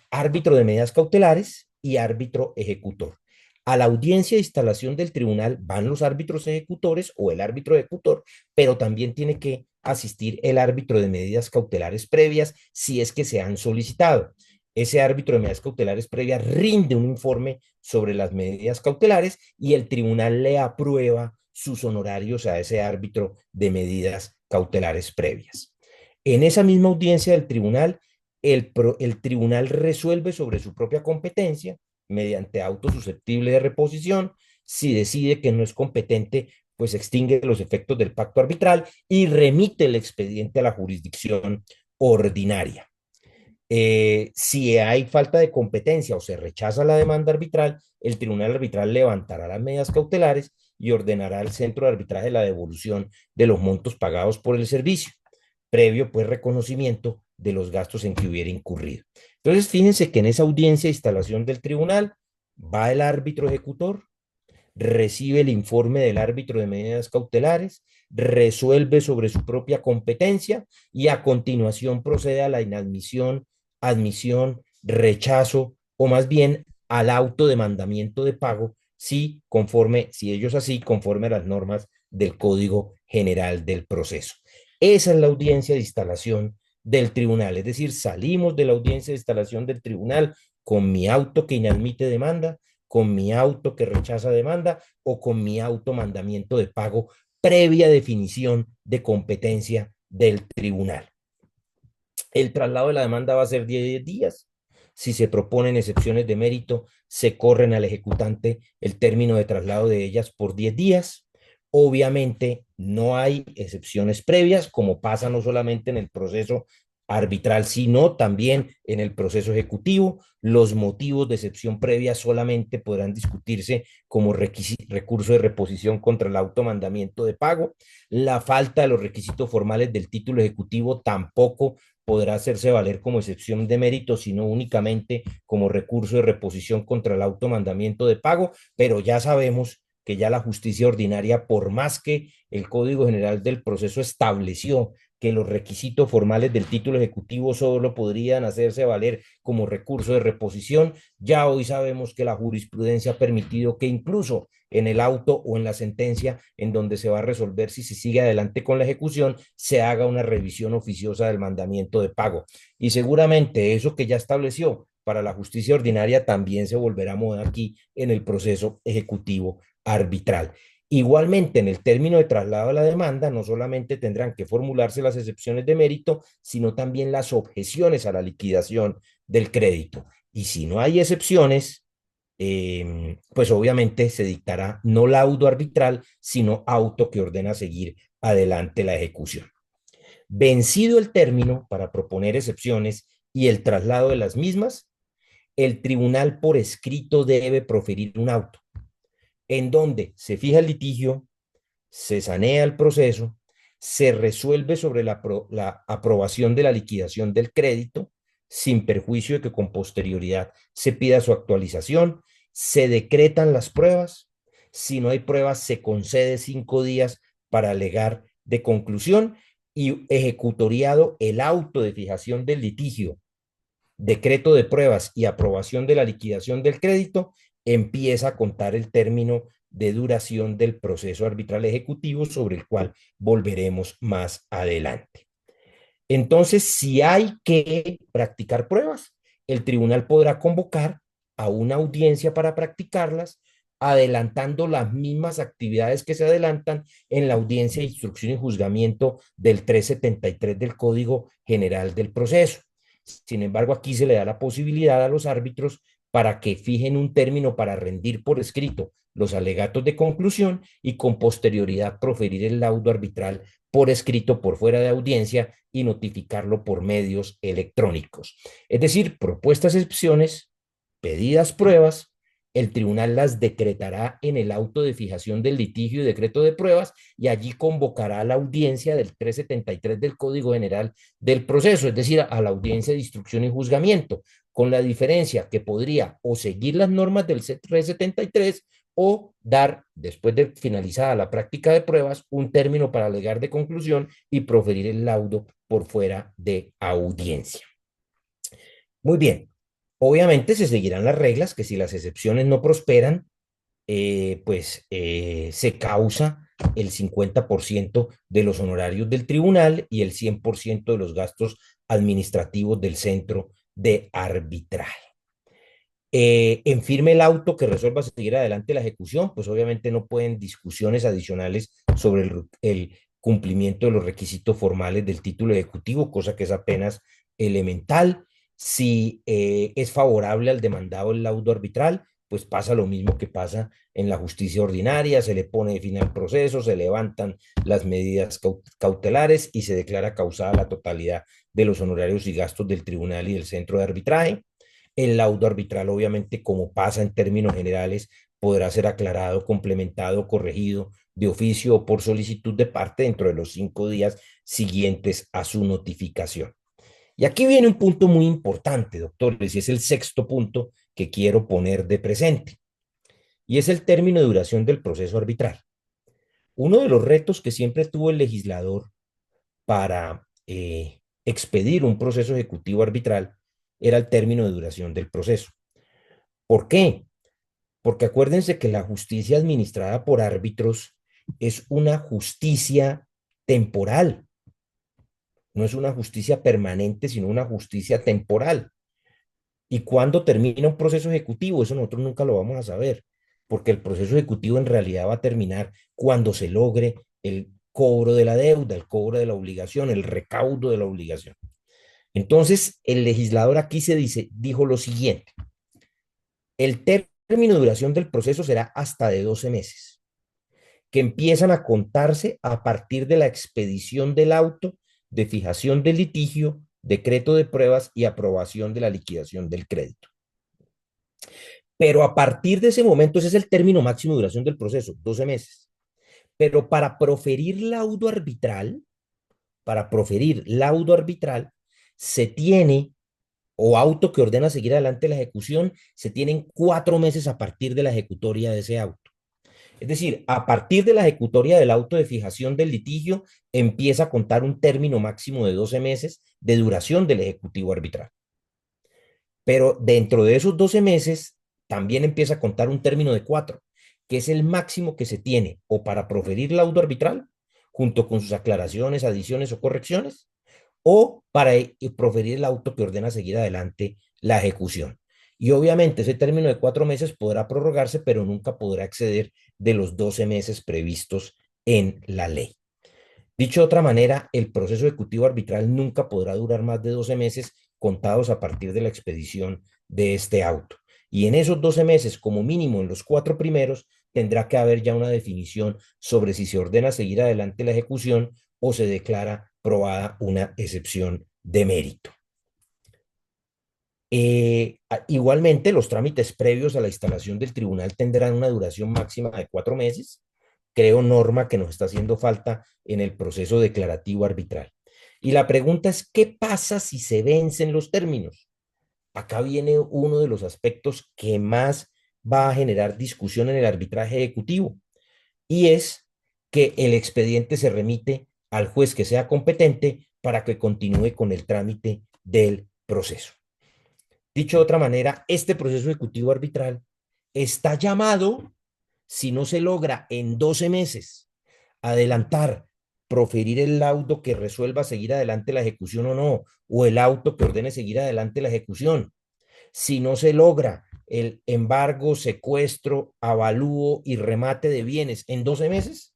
S2: árbitro de medidas cautelares y árbitro ejecutor. A la audiencia de instalación del tribunal van los árbitros ejecutores o el árbitro ejecutor, pero también tiene que asistir el árbitro de medidas cautelares previas si es que se han solicitado. Ese árbitro de medidas cautelares previas rinde un informe sobre las medidas cautelares y el tribunal le aprueba sus honorarios a ese árbitro de medidas cautelares previas. En esa misma audiencia del tribunal, el tribunal resuelve sobre su propia competencia mediante auto susceptible de reposición. Si decide que no es competente, pues extingue los efectos del pacto arbitral y remite el expediente a la jurisdicción ordinaria. Si hay falta de competencia o se rechaza la demanda arbitral, el tribunal arbitral levantará las medidas cautelares y ordenará al centro de arbitraje la devolución de los montos pagados por el servicio, previo pues reconocimiento de los gastos en que hubiera incurrido. Entonces, fíjense que en esa audiencia de instalación del tribunal va el árbitro ejecutor, recibe el informe del árbitro de medidas cautelares, resuelve sobre su propia competencia y a continuación procede a la inadmisión, admisión, rechazo o más bien al autodemandamiento de pago si ellos así, conforme a las normas del Código General del Proceso. Esa es la audiencia de instalación del tribunal, es decir, salimos de la audiencia de instalación del tribunal con mi auto que inadmite demanda, con mi auto que rechaza demanda o con mi automandamiento de pago previa definición de competencia del tribunal. El traslado de la demanda va a ser 10 días. Si se proponen excepciones de mérito, se corren al ejecutante el término de traslado de ellas por 10 días. Obviamente no hay excepciones previas, como pasa no solamente en el proceso arbitral, sino también en el proceso ejecutivo. Los motivos de excepción previa solamente podrán discutirse como recurso de reposición contra el automandamiento de pago. La falta de los requisitos formales del título ejecutivo tampoco podrá hacerse valer como excepción de mérito, sino únicamente como recurso de reposición contra el automandamiento de pago, pero ya sabemos que ya la justicia ordinaria, por más que el Código General del Proceso estableció que los requisitos formales del título ejecutivo solo podrían hacerse valer como recurso de reposición, ya hoy sabemos que la jurisprudencia ha permitido que incluso en el auto o en la sentencia en donde se va a resolver si se sigue adelante con la ejecución, se haga una revisión oficiosa del mandamiento de pago. Y seguramente eso que ya estableció para la justicia ordinaria también se volverá a mover aquí en el proceso ejecutivo arbitral. Igualmente, en el término de traslado de la demanda, no solamente tendrán que formularse las excepciones de mérito, sino también las objeciones a la liquidación del crédito. Y si no hay excepciones, pues obviamente se dictará no laudo arbitral, sino auto que ordena seguir adelante la ejecución. Vencido el término para proponer excepciones y el traslado de las mismas, el tribunal por escrito debe proferir un auto en donde se fija el litigio, se sanea el proceso, se resuelve sobre la aprobación de la liquidación del crédito, sin perjuicio de que con posterioridad se pida su actualización, se decretan las pruebas, si no hay pruebas se concede 5 días para alegar de conclusión y ejecutoriado el auto de fijación del litigio, decreto de pruebas y aprobación de la liquidación del crédito, empieza a contar el término de duración del proceso arbitral ejecutivo sobre el cual volveremos más adelante. Entonces, si hay que practicar pruebas, el tribunal podrá convocar a una audiencia para practicarlas, adelantando las mismas actividades que se adelantan en la audiencia de instrucción y juzgamiento del 373 del Código General del Proceso. Sin embargo, aquí se le da la posibilidad a los árbitros para que fijen un término para rendir por escrito los alegatos de conclusión y con posterioridad proferir el laudo arbitral por escrito por fuera de audiencia y notificarlo por medios electrónicos. Es decir, propuestas excepciones, pedidas pruebas, el tribunal las decretará en el auto de fijación del litigio y decreto de pruebas y allí convocará a la audiencia del 373 del Código General del Proceso, es decir, a la audiencia de instrucción y juzgamiento, con la diferencia que podría o seguir las normas del 373 o dar, después de finalizada la práctica de pruebas, un término para alegar de conclusión y proferir el laudo por fuera de audiencia. Muy bien, obviamente se seguirán las reglas que si las excepciones no prosperan, se causa el 50% de los honorarios del tribunal y el 100% de los gastos administrativos del centro de arbitraje. En firme el auto que resuelva seguir adelante la ejecución, pues obviamente no pueden discusiones adicionales sobre el cumplimiento de los requisitos formales del título ejecutivo, cosa que es apenas elemental. Si es favorable al demandado el laudo arbitral, pues pasa lo mismo que pasa en la justicia ordinaria, se le pone fin al proceso, se levantan las medidas cautelares y se declara causada la totalidad de los honorarios y gastos del tribunal y del centro de arbitraje. El laudo arbitral, obviamente, como pasa en términos generales, podrá ser aclarado, complementado, corregido de oficio o por solicitud de parte dentro de los 5 días siguientes a su notificación. Y aquí viene un punto muy importante, doctores, y es el sexto punto que quiero poner de presente, y es el término de duración del proceso arbitral. Uno de los retos que siempre tuvo el legislador para expedir un proceso ejecutivo arbitral era el término de duración del proceso. ¿Por qué? Porque acuérdense que la justicia administrada por árbitros es una justicia temporal, no es una justicia permanente, sino una justicia temporal. ¿Y cuándo termina un proceso ejecutivo? Eso nosotros nunca lo vamos a saber, porque el proceso ejecutivo en realidad va a terminar cuando se logre el cobro de la deuda, el cobro de la obligación, el recaudo de la obligación. Entonces, el legislador aquí dijo lo siguiente: el término de duración del proceso será hasta de 12 meses. que empiezan a contarse a partir de la expedición del auto de fijación del litigio, decreto de pruebas y aprobación de la liquidación del crédito. Pero a partir de ese momento, ese es el término máximo de duración del proceso, 12 meses. Pero para proferir laudo arbitral, se tiene, o auto que ordena seguir adelante la ejecución, se tienen 4 meses a partir de la ejecutoria de ese auto. Es decir, a partir de la ejecutoria del auto de fijación del litigio, empieza a contar un término máximo de 12 meses de duración del ejecutivo arbitral. Pero dentro de esos 12 meses, también empieza a contar un término de 4, que es el máximo que se tiene o para proferir laudo arbitral, junto con sus aclaraciones, adiciones o correcciones, o para proferir el auto que ordena seguir adelante la ejecución. Y obviamente ese término de 4 meses podrá prorrogarse, pero nunca podrá exceder de los 12 meses previstos en la ley. Dicho de otra manera, el proceso ejecutivo arbitral nunca podrá durar más de 12 meses contados a partir de la expedición de este auto. Y en esos 12 meses, como mínimo en los 4 primeros, tendrá que haber ya una definición sobre si se ordena seguir adelante la ejecución o se declara probada una excepción de mérito. Igualmente, los trámites previos a la instalación del tribunal tendrán una duración máxima de 4 meses. Creo, Norma, que nos está haciendo falta en el proceso declarativo arbitral. Y la pregunta es, ¿qué pasa si se vencen los términos? Acá viene uno de los aspectos que más va a generar discusión en el arbitraje ejecutivo, y es que el expediente se remite al juez que sea competente para que continúe con el trámite del proceso. Dicho de otra manera, este proceso ejecutivo arbitral está llamado, si no se logra en 12 meses adelantar, proferir el laudo que resuelva seguir adelante la ejecución o no, o el auto que ordene seguir adelante la ejecución. Si no se logra el embargo, secuestro, avalúo y remate de bienes en 12 meses,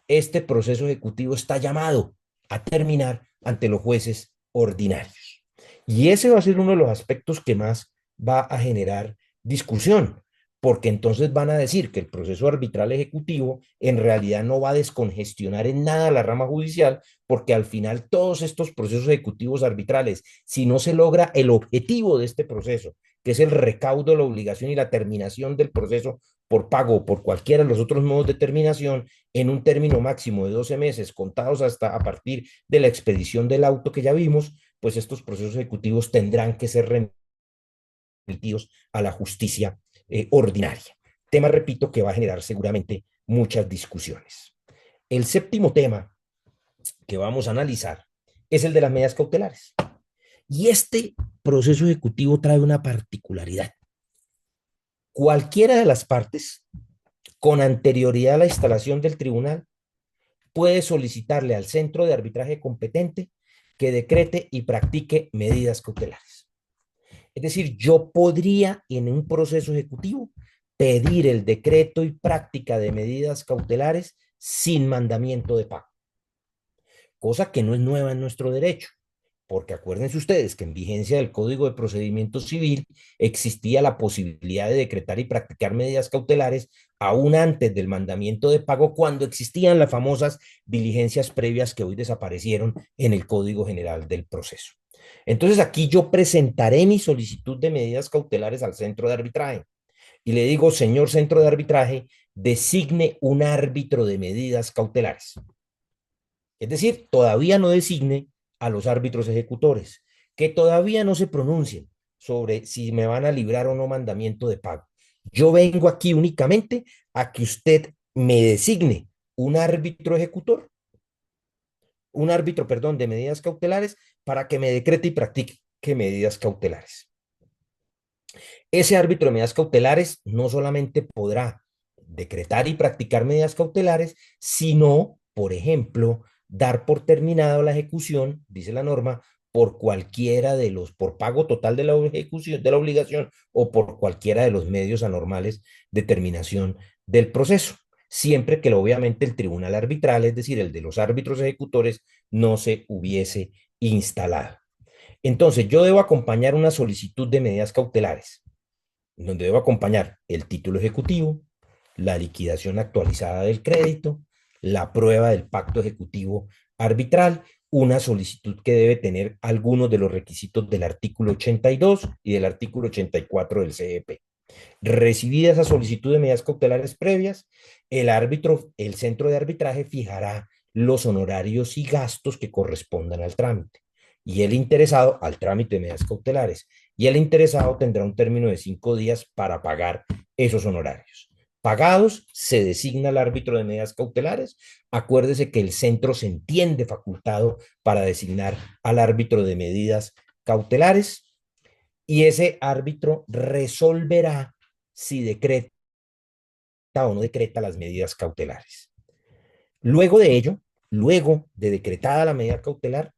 S2: este proceso ejecutivo está llamado a terminar ante los jueces ordinarios. Y ese va a ser uno de los aspectos que más va a generar discusión, porque entonces van a decir que el proceso arbitral ejecutivo en realidad no va a descongestionar en nada la rama judicial, porque al final todos estos procesos ejecutivos arbitrales, si no se logra el objetivo de este proceso, que es el recaudo, la obligación y la terminación del proceso por pago o por cualquiera de los otros modos de terminación, en un término máximo de 12 meses, contados hasta a partir de la expedición del auto que ya vimos, pues estos procesos ejecutivos tendrán que ser remitidos a la justicia ordinaria. Tema, repito, que va a generar seguramente muchas discusiones. El séptimo tema que vamos a analizar es el de las medidas cautelares. Y este proceso ejecutivo trae una particularidad. Cualquiera de las partes, con anterioridad a la instalación del tribunal, puede solicitarle al centro de arbitraje competente que decrete y practique medidas cautelares. Es decir, yo podría en un proceso ejecutivo pedir el decreto y práctica de medidas cautelares sin mandamiento de pago, cosa que no es nueva en nuestro derecho, porque acuérdense ustedes que en vigencia del Código de Procedimiento Civil existía la posibilidad de decretar y practicar medidas cautelares aún antes del mandamiento de pago, cuando existían las famosas diligencias previas que hoy desaparecieron en el Código General del Proceso. Entonces aquí yo presentaré mi solicitud de medidas cautelares al centro de arbitraje y le digo, señor centro de arbitraje, designe un árbitro de medidas cautelares. Es decir, todavía no designe a los árbitros ejecutores, que todavía no se pronuncien sobre si me van a librar o no mandamiento de pago. Yo vengo aquí únicamente a que usted me designe un árbitro ejecutor, un árbitro, perdón, de medidas cautelares para que me decrete y practique medidas cautelares. Ese árbitro de medidas cautelares no solamente podrá decretar y practicar medidas cautelares, sino, por ejemplo, dar por terminado la ejecución, dice la norma, por cualquiera de los, por pago total de la ejecución, de la obligación o por cualquiera de los medios anormales de terminación del proceso, siempre que obviamente el tribunal arbitral, es decir, el de los árbitros ejecutores, no se hubiese instalado. Entonces, yo debo acompañar una solicitud de medidas cautelares, donde debo acompañar el título ejecutivo, la liquidación actualizada del crédito, la prueba del pacto ejecutivo arbitral, una solicitud que debe tener algunos de los requisitos del artículo 82 y del artículo 84 del CEP. Recibida esa solicitud de medidas cautelares previas, el árbitro, el centro de arbitraje fijará los honorarios y gastos que correspondan al trámite y el interesado al trámite de medidas cautelares y el interesado tendrá un término de 5 días para pagar esos honorarios. Pagados, se designa el árbitro de medidas cautelares. Acuérdese que el centro se entiende facultado para designar al árbitro de medidas cautelares y ese árbitro resolverá si decreta o no decreta las medidas cautelares. Luego de ello, luego de decretada la medida cautelar,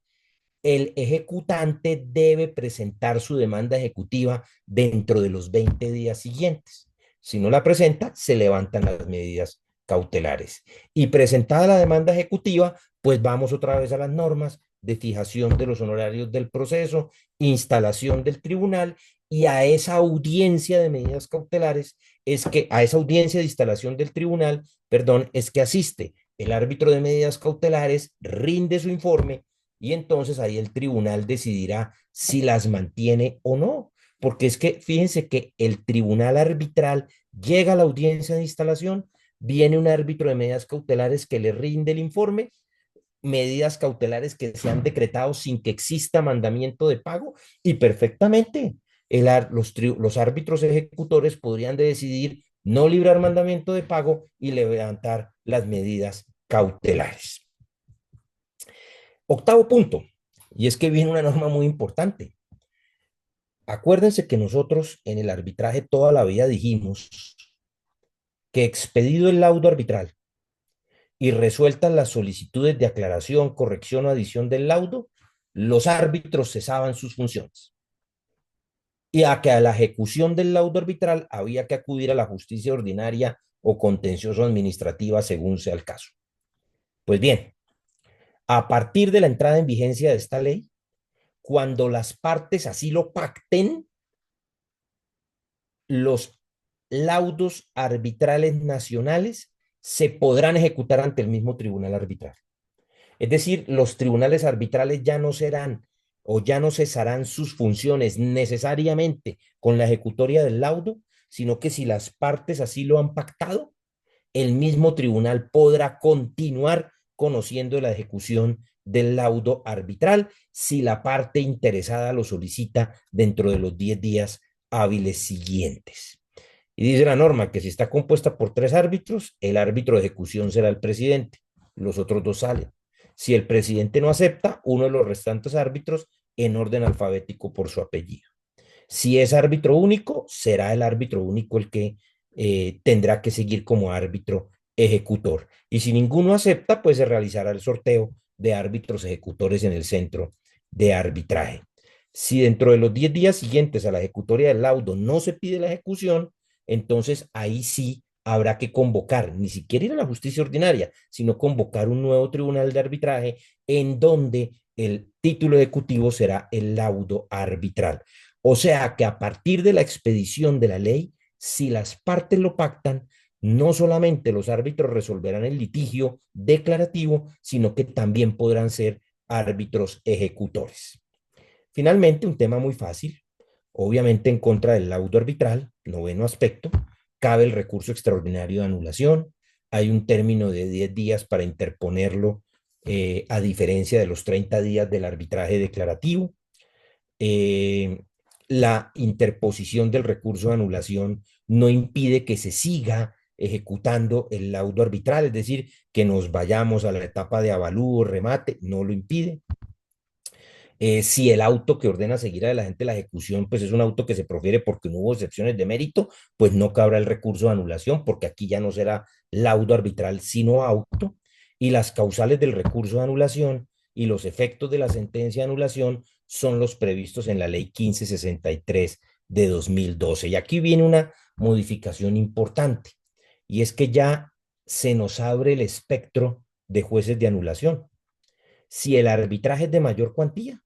S2: el ejecutante debe presentar su demanda ejecutiva dentro de los 20 días siguientes. Si no la presenta, se levantan las medidas cautelares. Y presentada la demanda ejecutiva, pues vamos otra vez a las normas de fijación de los honorarios del proceso, instalación del tribunal y a esa audiencia de medidas cautelares es que a esa audiencia de instalación del tribunal, perdón, es que asiste el árbitro de medidas cautelares, rinde su informe y entonces ahí el tribunal decidirá si las mantiene o no. Porque es que fíjense que el tribunal arbitral llega a la audiencia de instalación, viene un árbitro de medidas cautelares que le rinde el informe, medidas cautelares que se han decretado sin que exista mandamiento de pago y perfectamente los árbitros ejecutores podrían decidir no librar mandamiento de pago y levantar las medidas cautelares. Octavo punto, y es que viene una norma muy importante. Acuérdense que nosotros en el arbitraje toda la vida dijimos que expedido el laudo arbitral y resueltas las solicitudes de aclaración, corrección o adición del laudo, los árbitros cesaban sus funciones. Y a que a la ejecución del laudo arbitral había que acudir a la justicia ordinaria o contencioso administrativa según sea el caso. Pues bien, a partir de la entrada en vigencia de esta ley, cuando las partes así lo pacten, los laudos arbitrales nacionales se podrán ejecutar ante el mismo tribunal arbitral. Es decir, los tribunales arbitrales ya no serán o ya no cesarán sus funciones necesariamente con la ejecutoria del laudo, sino que si las partes así lo han pactado, el mismo tribunal podrá continuar conociendo la ejecución del laudo arbitral si la parte interesada lo solicita dentro de los 10 días hábiles siguientes. Y dice la norma que si está compuesta por 3 árbitros, el árbitro de ejecución será el presidente, los otros 2 salen. Si el presidente no acepta, uno de los restantes árbitros en orden alfabético por su apellido. Si es árbitro único, será el árbitro único el que tendrá que seguir como árbitro ejecutor. Y si ninguno acepta, pues se realizará el sorteo de árbitros ejecutores en el centro de arbitraje. Si dentro de los 10 días siguientes a la ejecutoria del laudo no se pide la ejecución, entonces ahí sí habrá que convocar, ni siquiera ir a la justicia ordinaria, sino convocar un nuevo tribunal de arbitraje en donde el título ejecutivo será el laudo arbitral. O sea que a partir de la expedición de la ley, si las partes lo pactan, no solamente los árbitros resolverán el litigio declarativo, sino que también podrán ser árbitros ejecutores. Finalmente, un tema muy fácil, obviamente en contra del laudo arbitral, noveno aspecto, cabe el recurso extraordinario de anulación, hay un término de 10 días para interponerlo, a diferencia de los 30 días del arbitraje declarativo. Eh, la interposición del recurso de anulación no impide que se siga ejecutando el laudo arbitral, es decir, que nos vayamos a la etapa de avalúo, remate, no lo impide. Si el auto que ordena seguir adelante la ejecución, pues es un auto que se profiere porque no hubo excepciones de mérito, pues no cabrá el recurso de anulación, porque aquí ya no será laudo arbitral, sino auto. Y las causales del recurso de anulación y los efectos de la sentencia de anulación son los previstos en la ley 1563 de 2012. Y aquí viene una modificación importante, y es que ya se nos abre el espectro de jueces de anulación. Si el arbitraje es de mayor cuantía,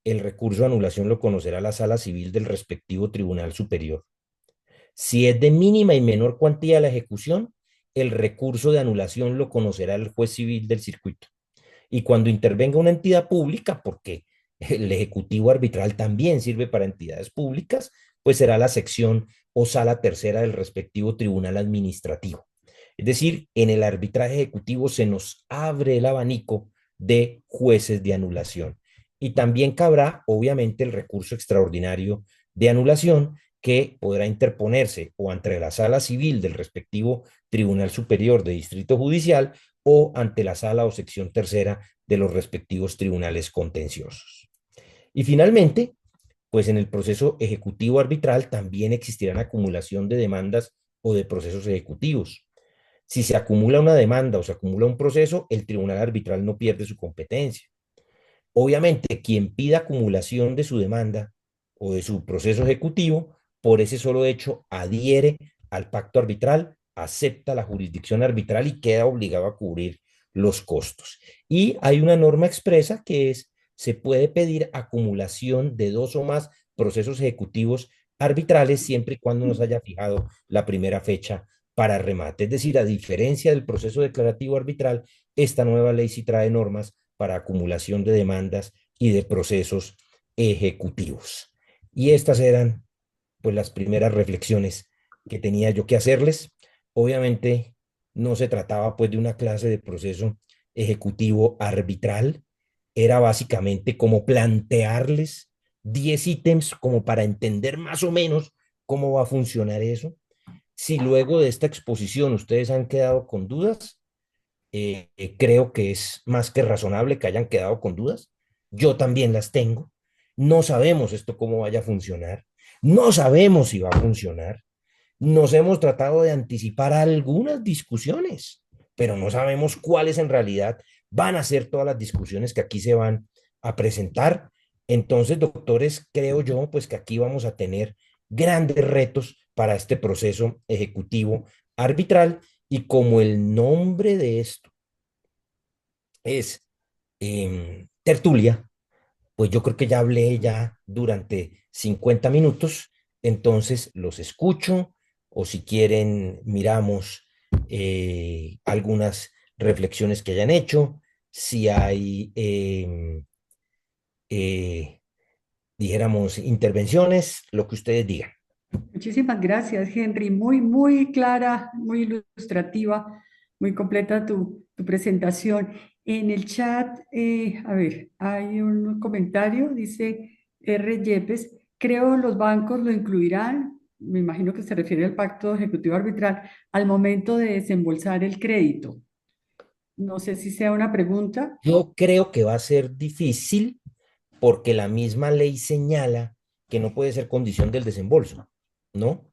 S2: el recurso de anulación lo conocerá la sala civil del respectivo tribunal superior. Si es de mínima y menor cuantía la ejecución, el recurso de anulación lo conocerá el juez civil del circuito. Y cuando intervenga una entidad pública, porque el ejecutivo arbitral también sirve para entidades públicas, pues será la sección o sala tercera del respectivo tribunal administrativo. Es decir, en el arbitraje ejecutivo se nos abre el abanico de jueces de anulación. Y también cabrá, obviamente, el recurso extraordinario de anulación que podrá interponerse o ante la sala civil del respectivo Tribunal Superior de Distrito Judicial o ante la sala o sección tercera de los respectivos tribunales contenciosos. Y finalmente, pues en el proceso ejecutivo arbitral también existirán acumulación de demandas o de procesos ejecutivos. Si se acumula una demanda o se acumula un proceso, el tribunal arbitral no pierde su competencia. Obviamente, quien pida acumulación de su demanda o de su proceso ejecutivo, por ese solo hecho, adhiere al pacto arbitral, acepta la jurisdicción arbitral y queda obligado a cubrir los costos. Y hay una norma expresa que es, se puede pedir acumulación de dos o más procesos ejecutivos arbitrales siempre y cuando nos haya fijado la primera fecha para remate. Es decir, a diferencia del proceso declarativo arbitral, esta nueva ley sí trae normas para acumulación de demandas y de procesos ejecutivos. Y estas eran pues las primeras reflexiones que tenía yo que hacerles. Obviamente no se trataba pues de una clase de proceso ejecutivo arbitral, era básicamente como plantearles 10 ítems como para entender más o menos cómo va a funcionar eso. Si luego de esta exposición ustedes han quedado con dudas, creo que es más que razonable que hayan quedado con dudas. Yo también las tengo. No sabemos esto cómo vaya a funcionar. No sabemos si va a funcionar. Nos hemos tratado de anticipar algunas discusiones, pero no sabemos cuáles en realidad van a ser todas las discusiones que aquí se van a presentar. Entonces, doctores, creo yo, pues que aquí vamos a tener grandes retos para este proceso ejecutivo arbitral y como el nombre de esto es tertulia, pues yo creo que ya hablé ya durante 50 minutos, entonces los escucho o si quieren miramos algunas reflexiones que hayan hecho, si hay, dijéramos, intervenciones, lo que ustedes digan.
S1: Muchísimas gracias, Henry. Muy, muy clara, muy ilustrativa, muy completa tu presentación. En el chat, a ver, hay un comentario, dice R. Yepes, creo los bancos lo incluirán, me imagino que se refiere al pacto ejecutivo arbitral, al momento de desembolsar el crédito. No sé si sea una pregunta.
S2: Yo creo que va a ser difícil porque la misma ley señala que no puede ser condición del desembolso, ¿no?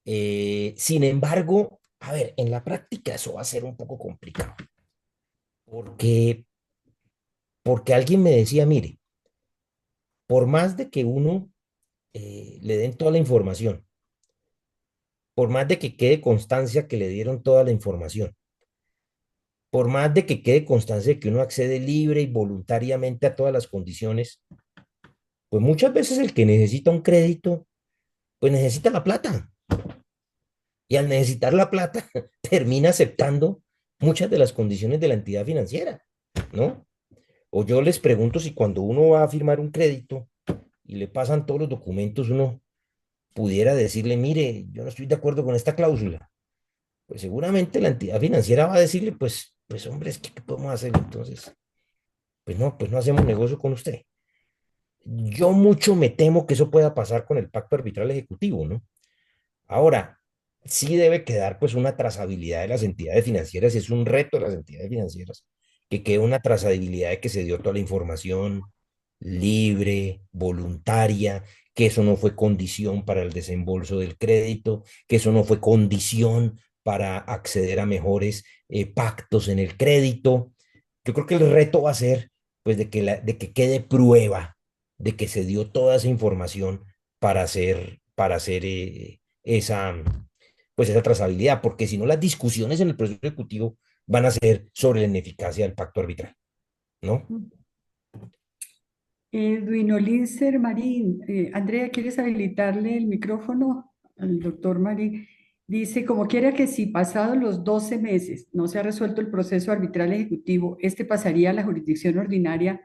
S2: Sin embargo, a ver, en la práctica eso va a ser un poco complicado, porque, porque alguien me decía, mire, por más de que uno le den toda la información, por más de que quede constancia que le dieron toda la información, por más de que quede constancia de que uno accede libre y voluntariamente a todas las condiciones, pues muchas veces el que necesita un crédito, pues necesita la plata. Y al necesitar la plata, termina aceptando muchas de las condiciones de la entidad financiera, ¿no? O yo les pregunto si cuando uno va a firmar un crédito y le pasan todos los documentos, uno pudiera decirle, mire, yo no estoy de acuerdo con esta cláusula. Pues seguramente la entidad financiera va a decirle, pues hombre, es que ¿qué podemos hacer? Entonces, pues no hacemos negocio con usted. Yo mucho me temo que eso pueda pasar con el pacto arbitral ejecutivo, ¿no? Ahora, sí debe quedar pues una trazabilidad de las entidades financieras, y es un reto de las entidades financieras, que quede una trazabilidad de que se dio toda la información libre, voluntaria, que eso no fue condición para el desembolso del crédito, que eso no fue condición para acceder a mejores pactos en el crédito. Yo creo que el reto va a ser pues de que quede prueba de que se dio toda esa información para hacer esa, pues esa trazabilidad, porque si no las discusiones en el proceso ejecutivo van a ser sobre la ineficacia del pacto arbitral, ¿no?
S1: Edwin Olincer Marín, Andrea, ¿quieres habilitarle el micrófono? al doctor Marín. Dice, como quiera que si pasados los 12 meses no se ha resuelto el proceso arbitral ejecutivo, este pasaría a la jurisdicción ordinaria.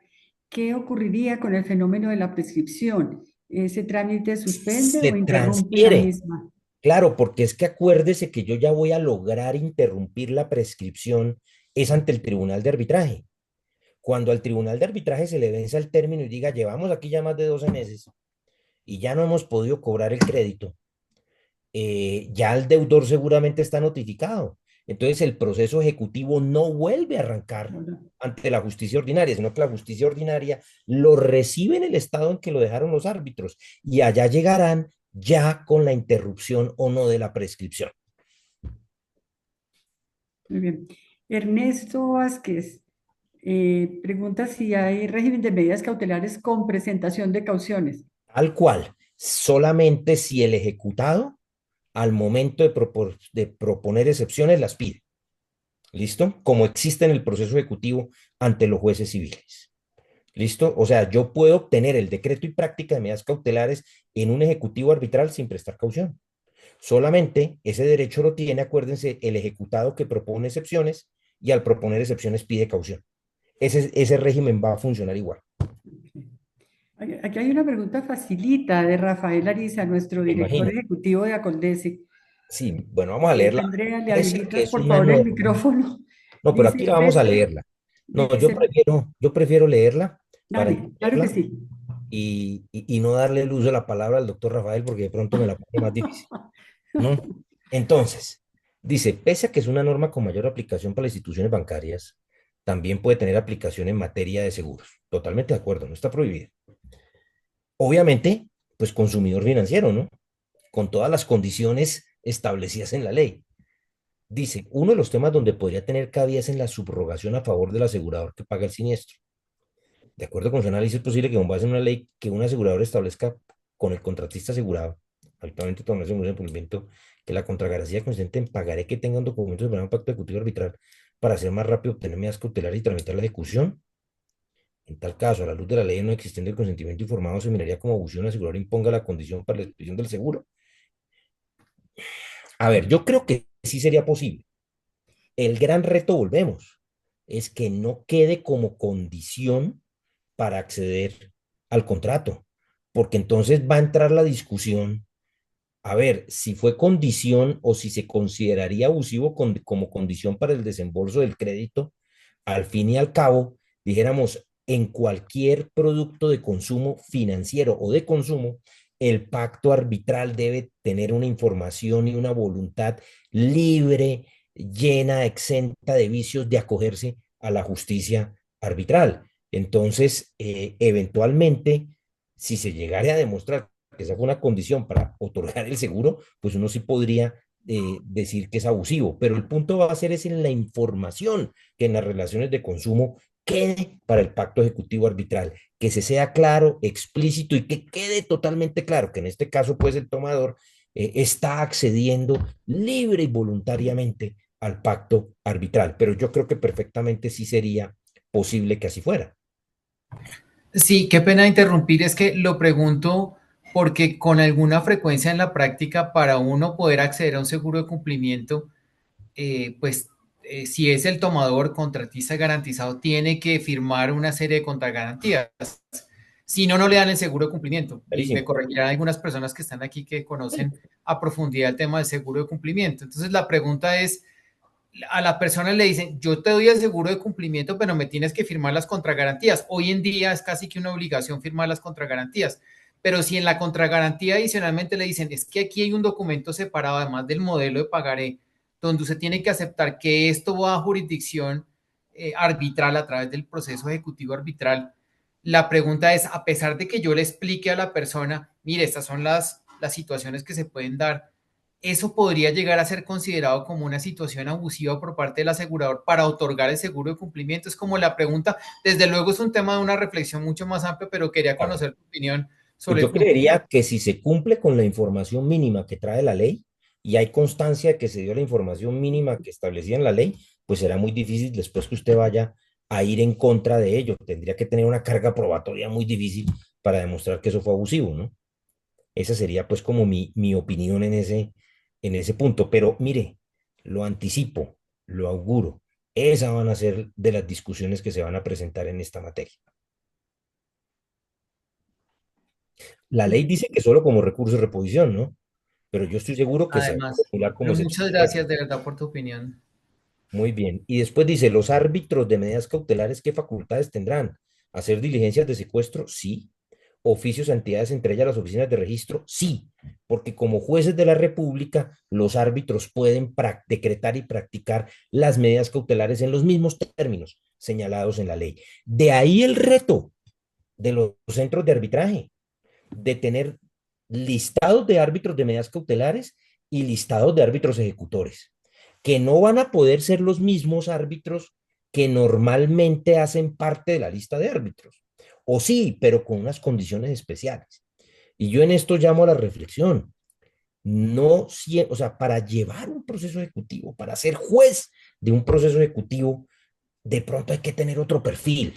S1: ¿Qué ocurriría con el fenómeno de la prescripción? ¿Ese trámite suspende
S2: Se
S1: o interrumpe la
S2: transfiere.
S1: misma?
S2: Claro, porque es que acuérdese que yo ya voy a lograr interrumpir la prescripción, es ante el tribunal de arbitraje. Cuando al tribunal de arbitraje se le venza el término y diga, llevamos aquí ya más de 12 meses y ya no hemos podido cobrar el crédito, ya el deudor seguramente está notificado. Entonces el proceso ejecutivo no vuelve a arrancar
S1: Ahora,
S2: ante la justicia ordinaria, sino que la justicia ordinaria lo recibe en el estado en que lo dejaron los árbitros y allá llegarán ya con la interrupción o no de la prescripción.
S1: muy bien. Ernesto Vázquez pregunta si hay régimen de medidas cautelares con presentación de cauciones.
S2: Tal cual, solamente si el ejecutado al momento de proponer excepciones las pide. ¿Listo? Como existe en el proceso ejecutivo ante los jueces civiles. ¿Listo? O sea, yo puedo obtener el decreto y práctica de medidas cautelares en un ejecutivo arbitral sin prestar caución. Solamente ese derecho lo tiene, acuérdense, el ejecutado que propone excepciones y al proponer excepciones pide caución. Ese régimen va a funcionar igual.
S1: Aquí hay una pregunta facilita de Rafael Ariza, nuestro
S2: Me
S1: director
S2: imagino.
S1: ejecutivo de Acoldesi.
S2: Sí, bueno, vamos a leerla.
S1: Andrea, ¿le
S2: Parece que
S1: habilitas
S2: es
S1: por
S2: una
S1: favor el
S2: norma.
S1: micrófono?
S2: No, pero aquí la
S1: Dice,
S2: vamos a
S1: pese,
S2: leerla. No,
S1: dice,
S2: yo prefiero leerla para
S1: dale, claro que
S2: entenderla
S1: sí.
S2: y no darle el uso de la palabra al doctor Rafael porque de pronto me la pone más difícil, ¿no? Entonces, dice, pese a que es una norma con mayor aplicación para las instituciones bancarias, también puede tener aplicación en materia de seguros. Totalmente de acuerdo, no está prohibida. Obviamente, pues consumidor financiero, ¿no? Con todas las condiciones establecidas en la ley. Dice, uno de los temas donde podría tener cabida es en la subrogación a favor del asegurador que paga el siniestro. De acuerdo con su análisis, es posible que con base en una ley que un asegurador establezca con el contratista asegurado, actualmente todo no seguro de cumplimiento, que la contragarantía consistente en pagaré que tenga un documento de un pacto ejecutivo arbitral para hacer más rápido obtener medidas cautelares y tramitar la ejecución. En tal caso, a la luz de la ley no existente el consentimiento informado, se miraría como abusivo un asegurador imponga la condición para la expedición del seguro. A ver, yo creo que sí sería posible. El gran reto, volvemos, es que no quede como condición para acceder al contrato, porque entonces va a entrar la discusión, a ver, si fue condición o si se consideraría abusivo como condición para el desembolso del crédito, al fin y al cabo, dijéramos, en cualquier producto de consumo financiero o de consumo, el pacto arbitral debe tener una información y una voluntad libre, llena, exenta de vicios de acogerse a la justicia arbitral. Entonces, eventualmente, si se llegara a demostrar que esa fue una condición para otorgar el seguro, pues uno sí podría decir que es abusivo, pero el punto va a ser es en la información que en las relaciones de consumo quede para el pacto ejecutivo arbitral, que se sea claro, explícito y que quede totalmente claro que en este caso pues el tomador está accediendo libre y voluntariamente al pacto arbitral, pero yo creo que perfectamente sí sería posible que así fuera.
S3: Sí, qué pena interrumpir, es que lo pregunto porque con alguna frecuencia en la práctica para uno poder acceder a un seguro de cumplimiento, si es el tomador contratista garantizado, tiene que firmar una serie de contragarantías. Si no, no le dan el seguro de cumplimiento. Y me
S2: Clarísimo.
S3: corregirán algunas personas que están aquí que conocen a profundidad el tema del seguro de cumplimiento. Entonces, la pregunta es, a la persona le dicen, yo te doy el seguro de cumplimiento, pero me tienes que firmar las contragarantías. Hoy en día es casi que una obligación firmar las contragarantías. Pero si en la contragarantía adicionalmente le dicen, es que aquí hay un documento separado, además del modelo de pagaré, donde usted tiene que aceptar que esto va a jurisdicción arbitral a través del proceso ejecutivo arbitral. La pregunta es, a pesar de que yo le explique a la persona, mire, estas son las situaciones que se pueden dar, eso podría llegar a ser considerado como una situación abusiva por parte del asegurador para otorgar el seguro de cumplimiento. Es como la pregunta, desde luego es un tema de una reflexión mucho más amplia, pero quería
S2: Claro.
S3: conocer tu opinión
S2: Pues
S3: sobre el
S2: yo
S3: punto.
S2: creería que si se cumple con la información mínima que trae la ley y hay constancia de que se dio la información mínima que establecía en la ley, pues será muy difícil después que usted vaya a ir en contra de ello. Tendría que tener una carga probatoria muy difícil para demostrar que eso fue abusivo, ¿no? Esa sería pues como mi opinión en ese punto. Pero mire, lo anticipo, lo auguro. Esas van a ser de las discusiones que se van a presentar en esta materia. La ley dice que solo como recurso de reposición, ¿no? Pero yo estoy seguro que se va a
S3: Además,
S2: formular como
S3: pero muchas
S2: excepción
S3: gracias de
S2: práctica.
S3: verdad por tu opinión.
S2: Muy bien. Y después dice, los árbitros de medidas cautelares, ¿qué facultades tendrán? ¿Hacer diligencias de secuestro? Sí. ¿Oficios a entidades, entre ellas las oficinas de registro? Sí. Porque como jueces de la República, los árbitros pueden decretar y practicar las medidas cautelares en los mismos términos señalados en la ley. De ahí el reto de los centros de arbitraje, de tener listados de árbitros de medidas cautelares y listados de árbitros ejecutores, que no van a poder ser los mismos árbitros que normalmente hacen parte de la lista de árbitros. O sí, pero con unas condiciones especiales. Y yo en esto llamo a la reflexión. No, o sea, para llevar un proceso ejecutivo, para ser juez de un proceso ejecutivo, de pronto hay que tener otro perfil,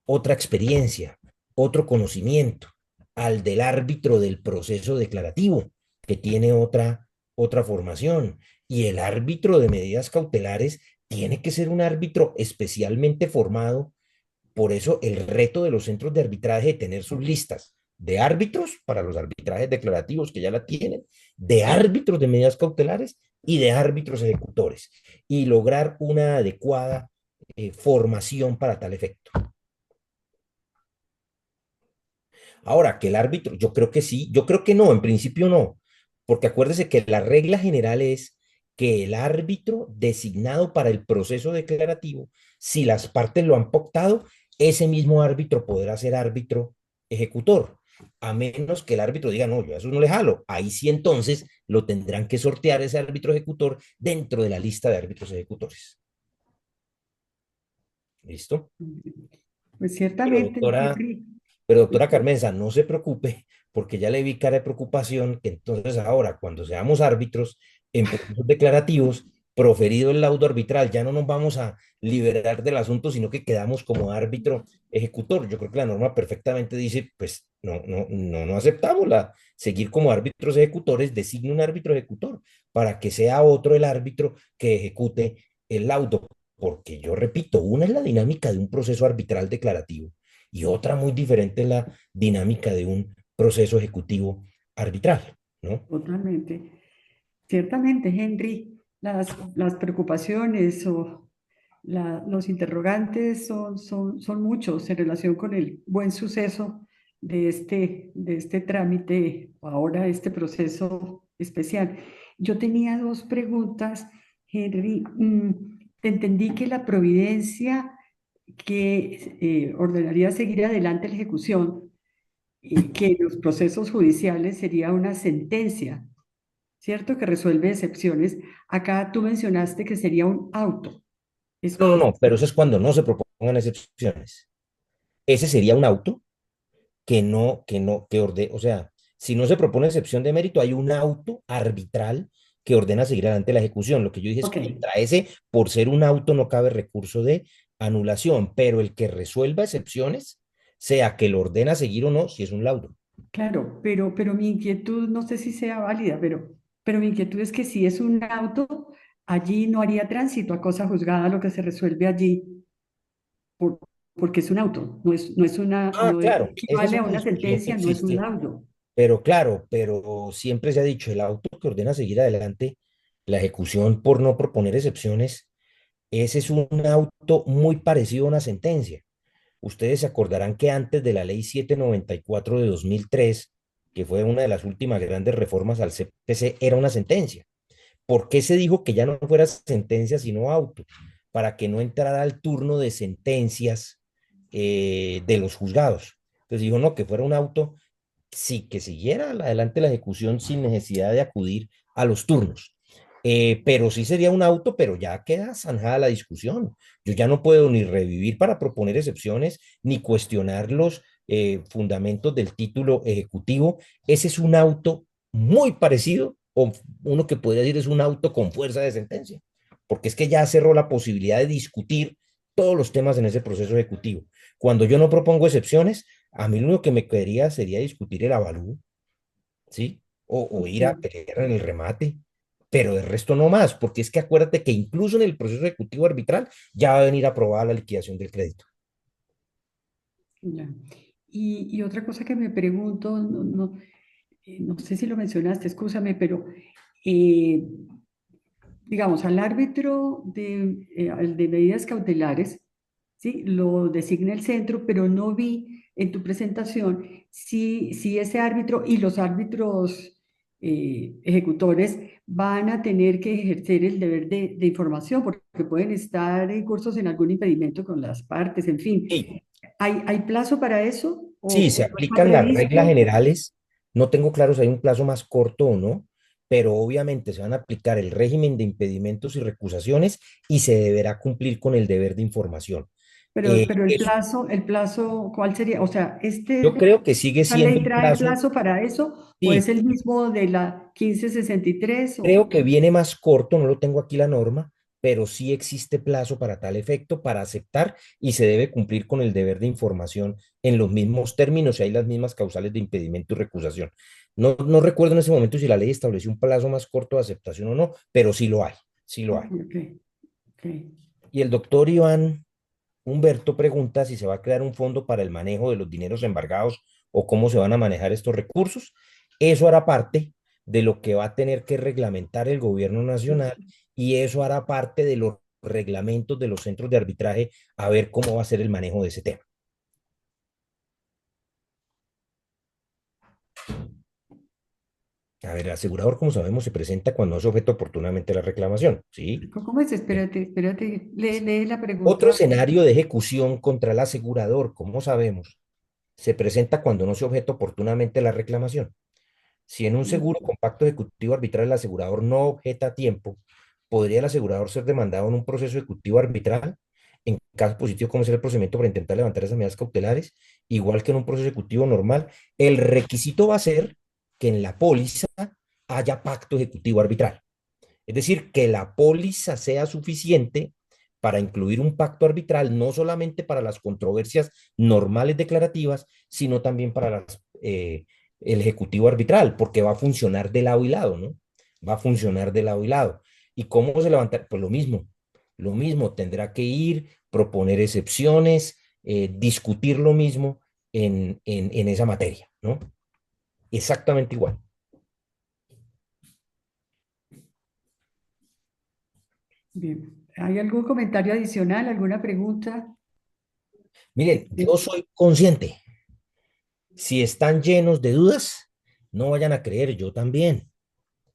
S2: otra experiencia, otro conocimiento al del árbitro del proceso declarativo, que tiene otra formación. Y el árbitro de medidas cautelares tiene que ser un árbitro especialmente formado. Por eso el reto de los centros de arbitraje es tener sus listas de árbitros para los arbitrajes declarativos que ya la tienen, de árbitros de medidas cautelares y de árbitros ejecutores, y lograr una adecuada formación para tal efecto. Ahora, que el árbitro, yo creo que sí, yo creo que no, en principio no, porque acuérdese que la regla general es que el árbitro designado para el proceso declarativo, si las partes lo han pactado, ese mismo árbitro podrá ser árbitro ejecutor, a menos que el árbitro diga, no, yo a eso no le jalo. Ahí sí entonces lo tendrán que sortear ese árbitro ejecutor dentro de la lista de árbitros ejecutores. ¿Listo?
S1: Pues
S2: Pero
S1: ciertamente,
S2: doctora,
S1: Henry,
S2: Pero doctora Carmenza, no se preocupe, porque ya le vi cara de preocupación que entonces ahora, cuando seamos árbitros en procesos declarativos, proferido el laudo arbitral, ya no nos vamos a liberar del asunto, sino que quedamos como árbitro ejecutor. Yo creo que la norma perfectamente dice, pues no aceptamos seguir como árbitros ejecutores, designe un árbitro ejecutor para que sea otro el árbitro que ejecute el laudo. Porque yo repito, una es la dinámica de un proceso arbitral declarativo y otra muy diferente es la dinámica de un proceso ejecutivo arbitral, ¿no?
S1: totalmente. Ciertamente, Henry, las preocupaciones o los interrogantes son muchos en relación con el buen suceso de este trámite, ahora este proceso especial. Yo tenía dos preguntas, Henry. Te entendí que la providencia que ordenaría seguir adelante la ejecución y que en los procesos judiciales sería una sentencia, ¿cierto? Que resuelve excepciones. Acá tú mencionaste que sería un auto. Es,
S2: No, pero eso es cuando no se propongan excepciones. Ese sería un auto que o sea, si no se propone excepción de mérito, hay un auto arbitral que ordena seguir adelante la ejecución. Lo que yo dije es
S1: ok,
S2: contra ese, por ser un auto, no cabe recurso de anulación, pero el que resuelva excepciones, sea que lo ordena seguir o no, si es un laudo.
S1: claro, pero mi inquietud, no sé si sea válida, pero mi inquietud es que si es un auto, allí no haría tránsito a cosa juzgada lo que se resuelve allí, por- porque es un auto,
S2: Ah,
S1: no
S2: claro, esa es
S1: equivale a
S2: una
S1: una
S2: discusión que
S1: sentencia, no es un
S2: existe.
S1: laudo.
S2: Pero claro, pero siempre se ha dicho, el auto que ordena seguir adelante la ejecución por no proponer excepciones, ese es un auto muy parecido a una sentencia. Ustedes se acordarán que antes de la ley 794 de 2003, que fue una de las últimas grandes reformas al CPC, era una sentencia. ¿Por qué se dijo que ya no fuera sentencia sino auto? Para que no entrara al turno de sentencias de los juzgados. Entonces dijo, no, que fuera un auto sí, que siguiera adelante la ejecución sin necesidad de acudir a los turnos. Pero sí sería un auto, pero ya queda zanjada la discusión. Yo ya no puedo ni revivir para proponer excepciones, ni cuestionar los fundamentos del título ejecutivo. Ese es un auto muy parecido, o uno que podría decir es un auto con fuerza de sentencia, porque es que ya cerró la posibilidad de discutir todos los temas en ese proceso ejecutivo. Cuando yo no propongo excepciones, a mí lo único que me quedaría sería discutir el avalúo, ¿sí? O ir a
S1: ok.
S2: pelear en el remate, pero de resto no más, porque es que acuérdate que incluso en el proceso ejecutivo arbitral ya va a venir aprobada la liquidación del crédito.
S1: Ya. Y otra cosa que me pregunto, no sé si lo mencionaste, escúchame, pero eh, digamos, al árbitro al de medidas cautelares, ¿sí? Lo designa el centro, pero no vi en tu presentación si ese árbitro y los árbitros ejecutores van a tener que ejercer el deber de información, porque pueden estar incursos en algún impedimento con las partes, en fin.
S2: Sí,
S1: ¿Hay plazo para eso
S2: sí, se
S1: o no está
S2: aplican las reglas
S1: previsto?
S2: generales. No tengo claro si hay un plazo más corto o no, pero obviamente se van a aplicar el régimen de impedimentos y recusaciones y se deberá cumplir con el deber de información.
S1: Pero
S2: Eso,
S1: el plazo, ¿cuál sería? O sea,
S2: yo creo que sigue
S1: ¿esta
S2: siendo
S1: ley
S2: un
S1: trae
S2: plazo,
S1: plazo para eso o
S2: sí,
S1: es el mismo de la 1563
S2: creo
S1: o,
S2: que viene más corto, no lo tengo aquí la norma, pero sí existe plazo para tal efecto, para aceptar y se debe cumplir con el deber de información en los mismos términos y hay las mismas causales de impedimento y recusación. No, no recuerdo en ese momento si la ley estableció un plazo más corto de aceptación o no, pero sí lo hay, sí lo
S1: ok,
S2: hay.
S1: ok, ok.
S2: Y el doctor Iván Humberto pregunta si se va a crear un fondo para el manejo de los dineros embargados o cómo se van a manejar estos recursos. Eso hará parte de lo que va a tener que reglamentar el gobierno nacional y eso hará parte de los reglamentos de los centros de arbitraje a ver cómo va a ser el manejo de ese tema. A ver, el asegurador, como sabemos, se presenta cuando no se objeto oportunamente la reclamación, ¿sí?
S1: ¿Cómo es? Espérate, lee la
S2: Otro
S1: pregunta.
S2: escenario de ejecución contra el asegurador, como sabemos, se presenta cuando no se objeto oportunamente la reclamación. Si en un seguro con pacto ejecutivo arbitral el asegurador no objeta a tiempo, ¿podría el asegurador ser demandado en un proceso ejecutivo arbitral? En caso positivo, ¿cómo será el procedimiento para intentar levantar esas medidas cautelares? Igual que en un proceso ejecutivo normal, el requisito va a ser que en la póliza haya pacto ejecutivo arbitral. Es decir, que la póliza sea suficiente para incluir un pacto arbitral, no solamente para las controversias normales declarativas, sino también para el ejecutivo arbitral, porque va a funcionar de lado y lado, ¿no? Va a funcionar de lado y lado. ¿Y cómo se levanta? Pues lo mismo, tendrá que ir, proponer excepciones, discutir lo mismo en esa materia, ¿no? Exactamente igual.
S1: Bien. ¿Hay algún comentario adicional, alguna pregunta?
S2: Miren, yo soy consciente. Si están llenos de dudas, no vayan a creer, yo también,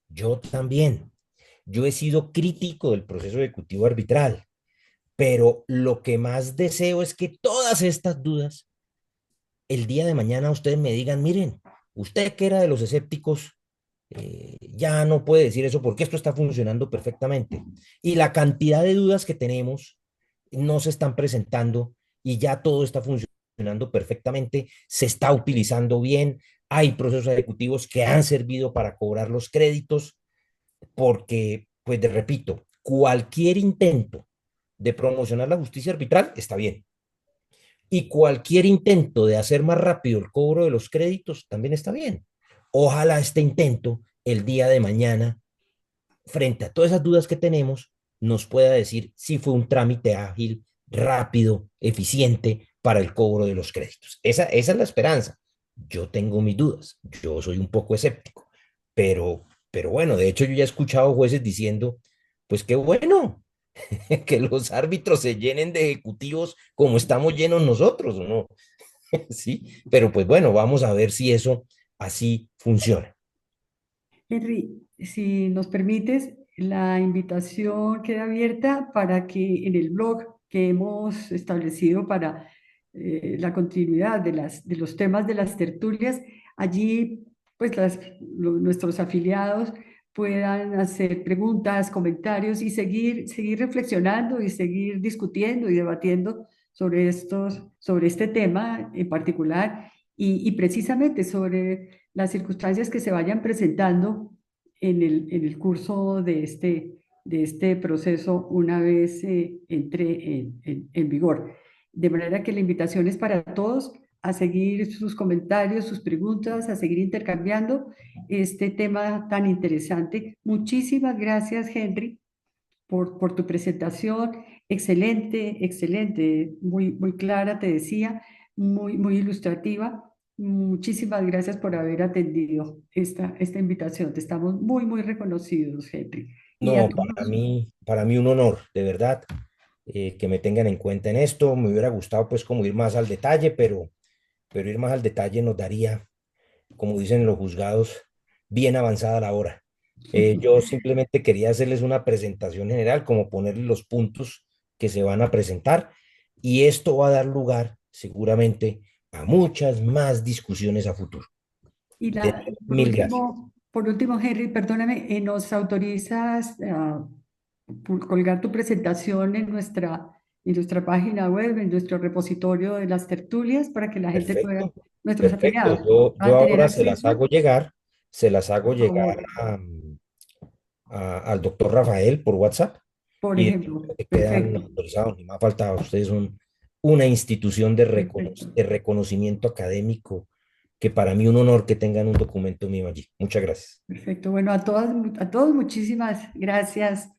S2: yo también. Yo he sido crítico del proceso ejecutivo arbitral, pero lo que más deseo es que todas estas dudas, el día de mañana ustedes me digan, miren, usted que era de los escépticos, ya no puede decir eso porque esto está funcionando perfectamente. Y la cantidad de dudas que tenemos no se están presentando y ya todo está funcionando perfectamente, se está utilizando bien, hay procesos ejecutivos que han servido para cobrar los créditos, porque, pues, de repito, cualquier intento de promocionar la justicia arbitral está bien. Y cualquier intento de hacer más rápido el cobro de los créditos también está bien. Ojalá este intento el día de mañana, frente a todas esas dudas que tenemos, nos pueda decir si fue un trámite ágil, rápido, eficiente para el cobro de los créditos. Esa es la esperanza. Yo tengo mis dudas, yo soy un poco escéptico, pero bueno, de hecho yo ya he escuchado jueces diciendo, pues qué bueno, que los árbitros se llenen de ejecutivos como estamos llenos nosotros, ¿o no? Sí, pero pues bueno, vamos a ver si eso así funciona.
S1: Henry, si nos permites, la invitación queda abierta para que en el blog que hemos establecido para la continuidad de los temas de las tertulias, allí pues nuestros afiliados puedan hacer preguntas, comentarios y seguir reflexionando y seguir discutiendo y debatiendo sobre este tema en particular y precisamente sobre las circunstancias que se vayan presentando en el curso de este proceso una vez entre en vigor. De manera que la invitación es para todos a seguir sus comentarios, sus preguntas, a seguir intercambiando este tema tan interesante. Muchísimas gracias, Henry, por tu presentación. Excelente, excelente, muy clara, te decía, muy ilustrativa. Muchísimas gracias por haber atendido esta invitación. Te estamos muy reconocidos, Henry. Y a
S2: No,
S1: todos,
S2: para mí un honor, de verdad, que me tengan en cuenta en esto. Me hubiera gustado pues como ir más al detalle, pero ir más al detalle nos daría, como dicen los juzgados, bien avanzada la hora. Yo simplemente quería hacerles una presentación general, como ponerles los puntos que se van a presentar, y esto va a dar lugar seguramente a muchas más discusiones a futuro.
S1: y
S2: De nuevo, mil gracias.
S1: por último, Henry, perdóname, ¿nos autorizas a colgar tu presentación en nuestra página web, en nuestro repositorio de las tertulias, para que la gente pueda,
S2: Perfecto,
S1: nuestros
S2: perfecto.
S1: afiliados,
S2: Yo
S1: puedan tener
S2: ahora se las
S1: acceso?
S2: hago llegar, se las hago
S1: Por
S2: llegar
S1: favor,
S2: al doctor Rafael por WhatsApp
S1: por
S2: y
S1: ejemplo,
S2: que quedan
S1: perfecto,
S2: autorizados. Ni me ha faltado. Ustedes son una institución
S1: perfecto,
S2: de reconocimiento académico que para mí un honor que tengan un documento mío allí. Muchas gracias.
S1: perfecto. Bueno, a todos muchísimas gracias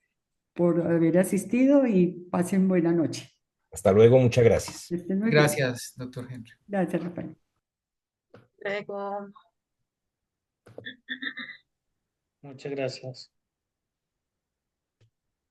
S1: por haber asistido y pasen buena noche.
S2: Hasta luego, muchas gracias.
S1: Estén muy bien.
S3: Gracias, doctor Henry.
S1: Gracias, Rafael.
S4: Luego,
S5: Muchas gracias.